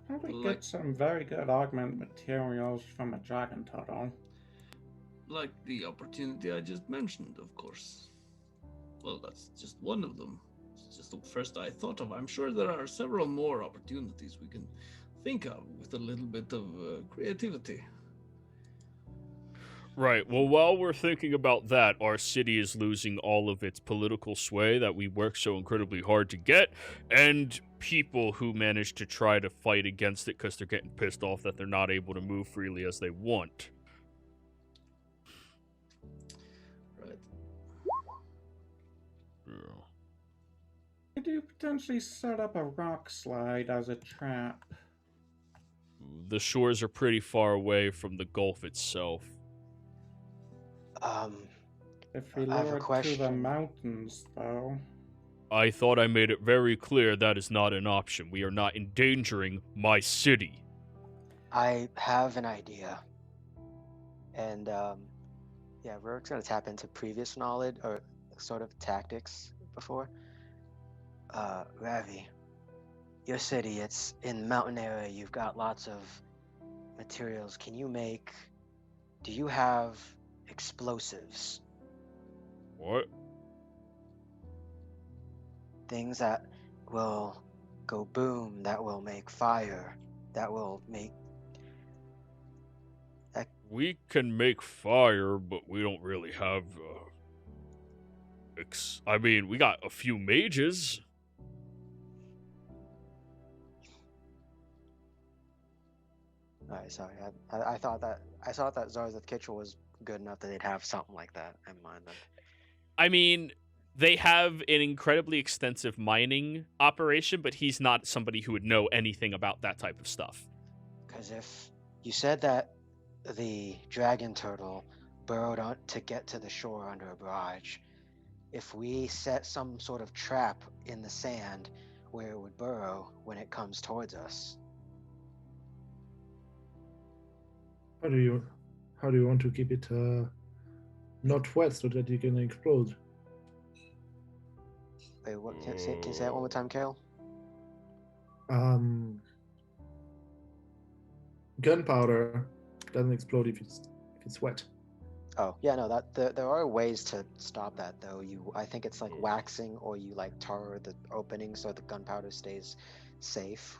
[SPEAKER 5] probably
[SPEAKER 3] Like-
[SPEAKER 5] get some very good augment materials from a dragon turtle.
[SPEAKER 3] Like the opportunity I just mentioned, of course. Well, that's just one of them. It's just the first I thought of. I'm sure there are several more opportunities we can think of with a little bit of creativity.
[SPEAKER 1] Right. Well, while we're thinking about that, our city is losing all of its political sway that we work so incredibly hard to get, and people who manage to try to fight against it because they're getting pissed off that they're not able to move freely as they want.
[SPEAKER 3] Right.
[SPEAKER 1] Yeah.
[SPEAKER 5] Could you potentially set up a rock slide as a trap?
[SPEAKER 1] The shores are pretty far away from the Gulf itself.
[SPEAKER 5] If we
[SPEAKER 2] I have a
[SPEAKER 5] lure it to the
[SPEAKER 2] question.
[SPEAKER 5] mountains, though.
[SPEAKER 1] I thought I made it very clear that is not an option. We are not endangering my city.
[SPEAKER 2] I have an idea. And yeah, we're going to tap into previous knowledge or sort of tactics before. Ravi, your city, it's in mountain area, you've got lots of materials. Do you have explosives?
[SPEAKER 1] What?
[SPEAKER 2] Things that will go boom, that will make fire, that will make...
[SPEAKER 1] We can make fire, but we don't really have, I mean, we got a few mages.
[SPEAKER 2] Alright, sorry. I thought that Zarzath Kitchell was good enough that they'd have something like that. Never mind then.
[SPEAKER 1] I mean, they have an incredibly extensive mining operation, but he's not somebody who would know anything about that type of stuff.
[SPEAKER 2] Because if you said that the dragon turtle burrowed on to get to the shore under a barrage, if we set some sort of trap in the sand where it would burrow when it comes towards us.
[SPEAKER 4] How do you want to keep it not wet so that you can explode?
[SPEAKER 2] Wait, what? Can you say that one more time, Kale?
[SPEAKER 4] Gunpowder doesn't explode if it's wet.
[SPEAKER 2] Oh yeah, no. There are ways to stop that though. I think it's like waxing, or you like tar the opening so the gunpowder stays safe.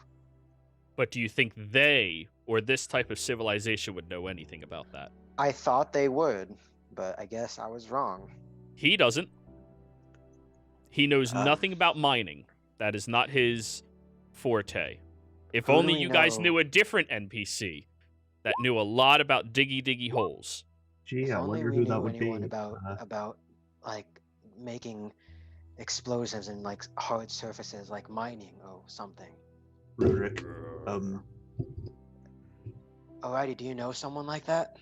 [SPEAKER 1] But do you think they, or this type of civilization, would know anything about that?
[SPEAKER 2] I thought they would, but I guess I was wrong.
[SPEAKER 1] He doesn't. He knows nothing about mining. That is not his forte. If
[SPEAKER 2] Who do
[SPEAKER 1] only
[SPEAKER 2] we
[SPEAKER 1] you guys
[SPEAKER 2] know-
[SPEAKER 1] knew a different NPC that knew a lot about diggy holes.
[SPEAKER 7] Gee,
[SPEAKER 2] If
[SPEAKER 7] I
[SPEAKER 2] only
[SPEAKER 7] wonder
[SPEAKER 2] we
[SPEAKER 7] who
[SPEAKER 2] knew
[SPEAKER 7] that would be.
[SPEAKER 2] anyone about like making explosives in like hard surfaces, like mining or something.
[SPEAKER 7] Roderick,
[SPEAKER 2] Alrighty, do you know someone like that?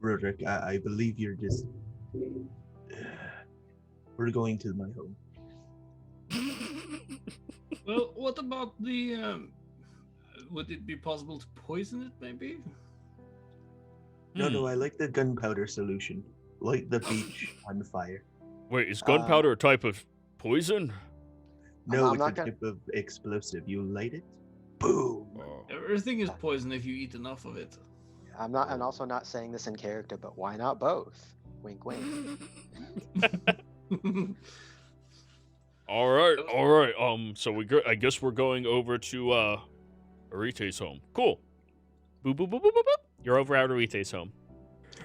[SPEAKER 7] Roderick, I believe you're just. We're going to my home.
[SPEAKER 3] Well, what about the? Would it be possible to poison it, maybe?
[SPEAKER 7] No, I like the gunpowder solution. Light the beach on fire.
[SPEAKER 1] Wait, is gunpowder a type of poison?
[SPEAKER 7] No,
[SPEAKER 2] I'm
[SPEAKER 7] it's
[SPEAKER 2] not
[SPEAKER 7] a
[SPEAKER 2] gonna-
[SPEAKER 7] type of explosive. You light it, boom.
[SPEAKER 3] Everything is poison if you eat enough of it.
[SPEAKER 2] I'm also not saying this in character, but why not both? Wink, wink.
[SPEAKER 1] All right. So I guess we're going over to Arite's home. Cool. Boop boop boop boop boop boop. You're over at Arite's home.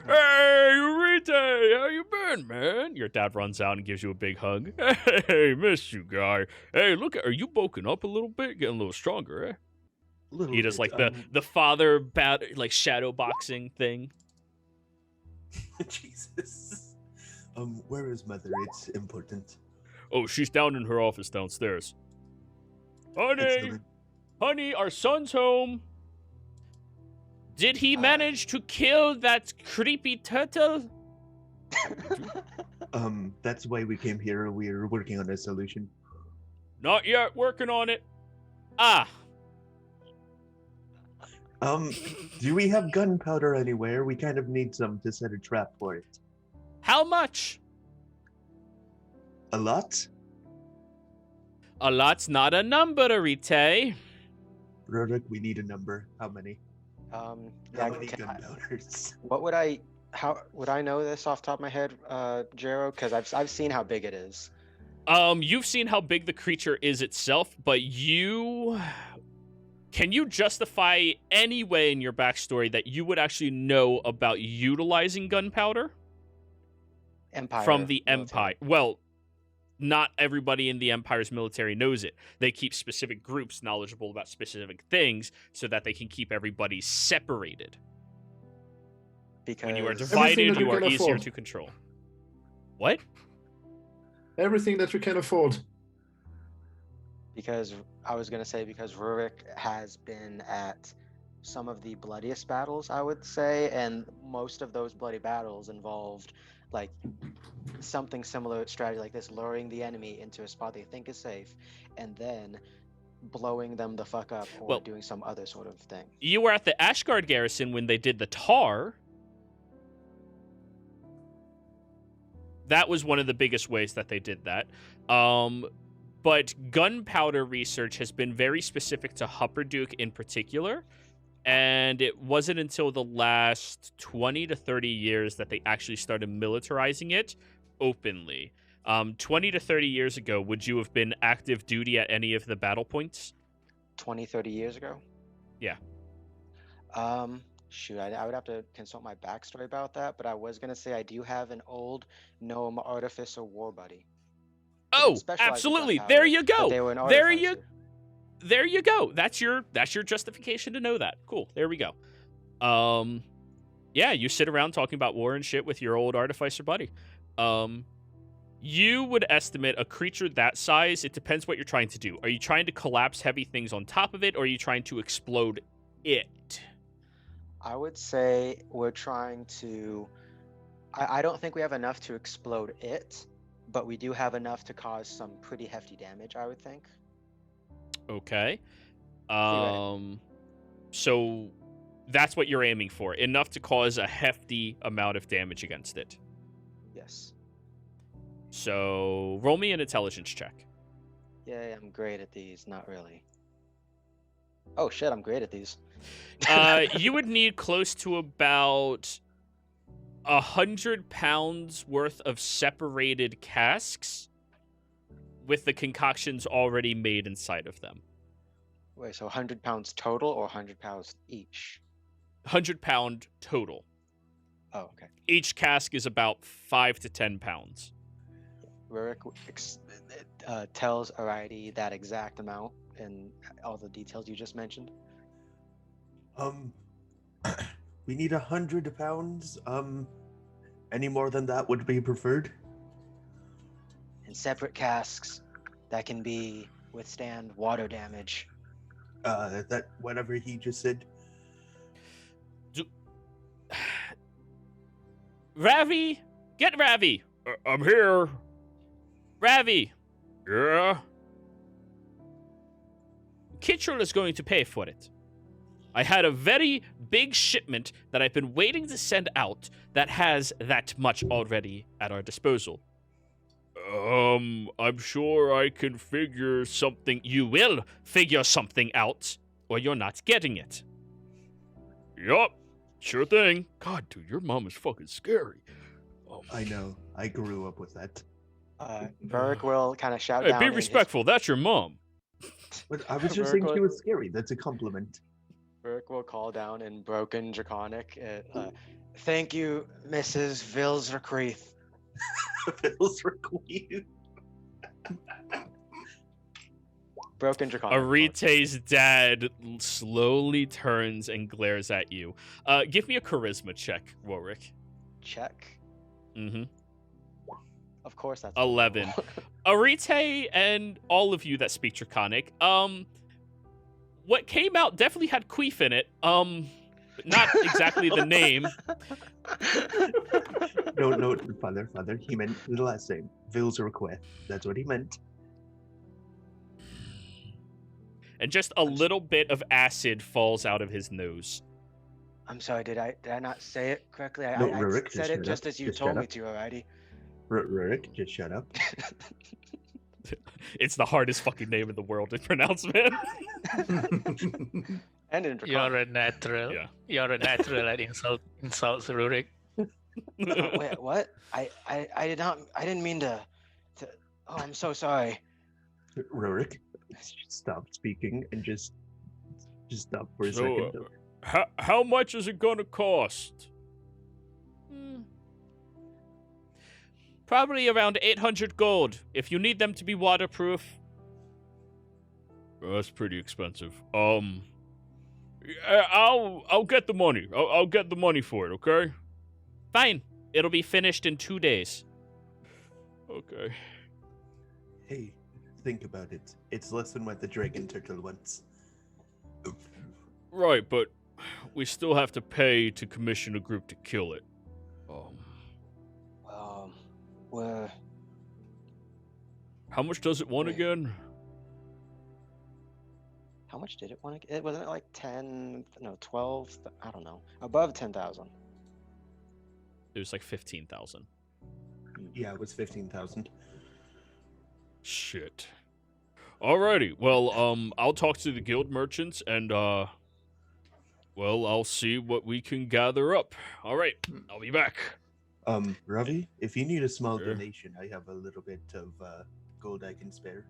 [SPEAKER 1] Hey, Arite, how you been, man? Your dad runs out and gives you a big hug. Hey, missed you, guy. Hey, look, are you bulking up a little bit, getting a little stronger, eh?
[SPEAKER 7] Little
[SPEAKER 1] He does
[SPEAKER 7] bit,
[SPEAKER 1] like the father like shadow boxing thing.
[SPEAKER 7] Jesus. Where is mother? It's important.
[SPEAKER 1] Oh, she's down in her office downstairs. Honey,
[SPEAKER 7] Excellent.
[SPEAKER 1] honey, our son's home. Did he manage to kill that creepy turtle?
[SPEAKER 7] That's why we came here. We're working on a solution.
[SPEAKER 1] Not yet, working on it. Ah,
[SPEAKER 7] Do we have gunpowder anywhere? We kind of need some to set a trap for it.
[SPEAKER 1] how much?
[SPEAKER 7] A lot?
[SPEAKER 1] A lot's not a number, Arite.
[SPEAKER 7] Roderick, we need a number. How many?
[SPEAKER 2] Yeah,
[SPEAKER 7] How many
[SPEAKER 2] can I-
[SPEAKER 7] gunpowders?
[SPEAKER 2] How would I know this off the top of my head, Jero? Because I've seen how big it is.
[SPEAKER 1] You've seen how big the creature is itself, but can you justify any way in your backstory that you would actually know about utilizing gunpowder
[SPEAKER 2] Empire
[SPEAKER 1] from the
[SPEAKER 2] military.
[SPEAKER 1] Empire? Well, not everybody in the Empire's military knows it. They keep specific groups knowledgeable about specific things so that they can keep everybody separated.
[SPEAKER 2] Because
[SPEAKER 1] When you are
[SPEAKER 4] Everything
[SPEAKER 1] divided,
[SPEAKER 4] that
[SPEAKER 1] you
[SPEAKER 4] we
[SPEAKER 1] are
[SPEAKER 4] can
[SPEAKER 1] easier
[SPEAKER 4] afford.
[SPEAKER 1] to control. What?
[SPEAKER 4] Everything that we can afford.
[SPEAKER 2] because Rurik has been at some of the bloodiest battles, I would say, and most of those bloody battles involved like something similar strategy like this, luring the enemy into a spot they think is safe, and then blowing them the fuck up or
[SPEAKER 1] Well-
[SPEAKER 2] doing some other sort of thing.
[SPEAKER 1] You were at the Ashgard garrison when they did the tar. That was one of the biggest ways that they did that. but gunpowder research has been very specific to Hupperduke in particular, and it wasn't until the last 20 to 30 years that they actually started militarizing it openly. 20 to 30 years ago, would you have been active duty at any of the battle points?
[SPEAKER 2] 20, 30 years ago?
[SPEAKER 1] Yeah.
[SPEAKER 2] Shoot, I would have to consult my backstory about that, but I was going to say I do have an old gnome artificer war buddy. They didn't
[SPEAKER 1] Oh,
[SPEAKER 2] specialize in
[SPEAKER 1] absolutely.
[SPEAKER 2] gunpowder,
[SPEAKER 1] There you
[SPEAKER 2] but
[SPEAKER 1] go.
[SPEAKER 2] they were an
[SPEAKER 1] There you
[SPEAKER 2] artificer.
[SPEAKER 1] There you go. That's your justification to know that. Cool. There we go. Yeah, you sit around talking about war and shit with your old artificer buddy. You would estimate a creature that size, it depends what you're trying to do. Are you trying to collapse heavy things on top of it, or are you trying to explode it?
[SPEAKER 2] I would say we're trying to... I don't think we have enough to explode it, but we do have enough to cause some pretty hefty damage, I would think.
[SPEAKER 1] Okay.
[SPEAKER 2] Theoretically.
[SPEAKER 1] So that's what you're aiming for. Enough to cause a hefty amount of damage against it.
[SPEAKER 2] Yes.
[SPEAKER 1] So roll me an intelligence check.
[SPEAKER 2] Yeah, I'm great at these. Not really. Oh shit, I'm great at these.
[SPEAKER 1] You would need close to about 100 pounds worth of separated casks with the concoctions already made inside of them.
[SPEAKER 2] Wait, so 100 pounds total or 100 pounds each?
[SPEAKER 1] 100-pound total.
[SPEAKER 2] Oh, okay.
[SPEAKER 1] Each cask is about 5 to 10 pounds.
[SPEAKER 2] Rurik tells Ariety that exact amount and all the details you just mentioned.
[SPEAKER 7] We need 100 pounds. Any more than that would be preferred.
[SPEAKER 2] In separate casks that can withstand water damage.
[SPEAKER 7] That whatever he just said.
[SPEAKER 1] Ravi! Get Ravi! I'm here. Ravi! Yeah? Kitchell is going to pay for it. I had a very big shipment that I've been waiting to send out that has that much already at our disposal. I'm sure I can figure something. You will figure something out, or you're not getting it. Yup, sure thing. God, dude, your mom is fucking scary. Oh,
[SPEAKER 7] I know. I grew up with that.
[SPEAKER 2] Rurik will kind of shout
[SPEAKER 1] hey,
[SPEAKER 2] down.
[SPEAKER 1] be respectful. That's your mom.
[SPEAKER 7] But I was just saying she was scary. That's a compliment.
[SPEAKER 2] Rurik will call down in broken Draconic. Thank you, Mrs. Vilsrequeith.
[SPEAKER 7] Vilsrequeith.
[SPEAKER 2] Broken Draconic.
[SPEAKER 1] Arite's dad slowly turns and glares at you. Give me a charisma check, Warwick.
[SPEAKER 2] Check.
[SPEAKER 1] Mm-hmm.
[SPEAKER 2] Of course that's
[SPEAKER 1] 11. Arite and all of you that speak Draconic, what came out definitely had queef in it. Not exactly the name.
[SPEAKER 7] No, father. He meant the last name. Vilsrequeith. That's what he meant.
[SPEAKER 1] And just a little bit of acid falls out of his nose.
[SPEAKER 2] I'm sorry, did I not say it correctly? I
[SPEAKER 7] Rurik,
[SPEAKER 2] said it just as you told me to, alrighty?
[SPEAKER 7] Rurik, just shut up.
[SPEAKER 1] It's the hardest fucking name in the world to pronounce, man.
[SPEAKER 2] And in
[SPEAKER 8] You're a natural.
[SPEAKER 1] Yeah.
[SPEAKER 8] You're a natural at insults Rurik.
[SPEAKER 2] Wait, what? I didn't mean to. Oh, I'm so sorry.
[SPEAKER 7] Rurik, stop speaking and just stop for a
[SPEAKER 1] So,
[SPEAKER 7] second.
[SPEAKER 1] how much is it gonna cost? Probably around 800 gold. If you need them to be waterproof. That's pretty expensive. I'll get the money. I'll get the money for it, okay? Fine. It'll be finished in 2 days. Okay.
[SPEAKER 7] Hey, think about it. It's less than what the dragon turtle wants.
[SPEAKER 1] Right, but we still have to pay to commission a group to kill it.
[SPEAKER 2] Well,
[SPEAKER 1] How much does it want again?
[SPEAKER 2] how much did it want to? It wasn't like 10, no 12. I don't know. Above 10,000.
[SPEAKER 1] It was like 15,000.
[SPEAKER 7] Yeah, it was 15,000.
[SPEAKER 1] Shit. Alrighty. Well, I'll talk to the guild merchants and, well, I'll see what we can gather up. All right. I'll be back.
[SPEAKER 7] Ravi, if you need a small
[SPEAKER 1] Sure.
[SPEAKER 7] donation, I have a little bit of gold I can spare.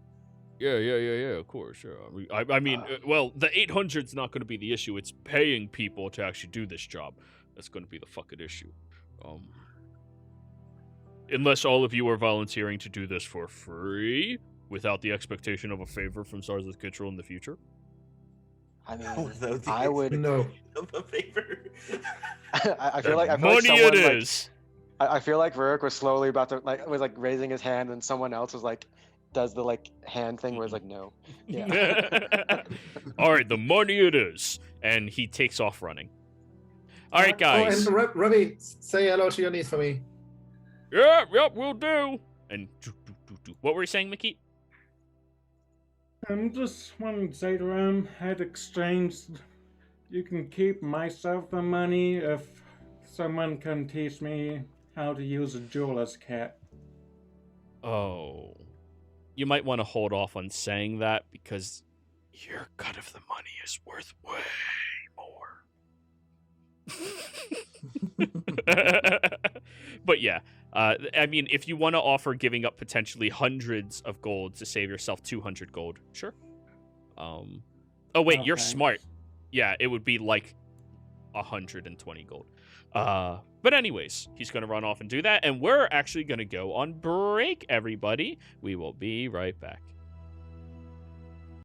[SPEAKER 1] Yeah, of course, sure. I mean, well, the 800's not going to be the issue. It's paying people to actually do this job. That's going to be the fucking issue. Unless all of you are volunteering to do this for free, without the expectation of a favor from Stars with Control in the future.
[SPEAKER 2] I mean,
[SPEAKER 7] Without the
[SPEAKER 2] I would.
[SPEAKER 4] No.
[SPEAKER 7] of a favor.
[SPEAKER 2] I feel like
[SPEAKER 1] Money
[SPEAKER 2] someone,
[SPEAKER 1] it
[SPEAKER 2] like,
[SPEAKER 1] is.
[SPEAKER 2] I feel like Rurik was slowly about to was raising his hand, and someone else was does the hand thing where it's no. Yeah.
[SPEAKER 1] All right, the money it is, and he takes off running. All right, guys.
[SPEAKER 4] Oh, and Ravi, say hello to your niece for me.
[SPEAKER 1] Yep, we'll do. And what were you saying, Mickey?
[SPEAKER 5] I'm just wanting to say to him, I'd exchange. You can keep myself the money if someone can teach me how to use a jeweler's kit.
[SPEAKER 1] Oh. You might want to hold off on saying that because your cut of the money is worth way more. But yeah, I mean, if you want to offer giving up potentially hundreds of gold to save yourself 200 gold, sure. Oh wait, you're
[SPEAKER 5] thanks.
[SPEAKER 1] smart. Yeah, it would be like 120 gold. But anyways, he's going to run off and do that, and we're actually going to go on break, everybody. We will be right back.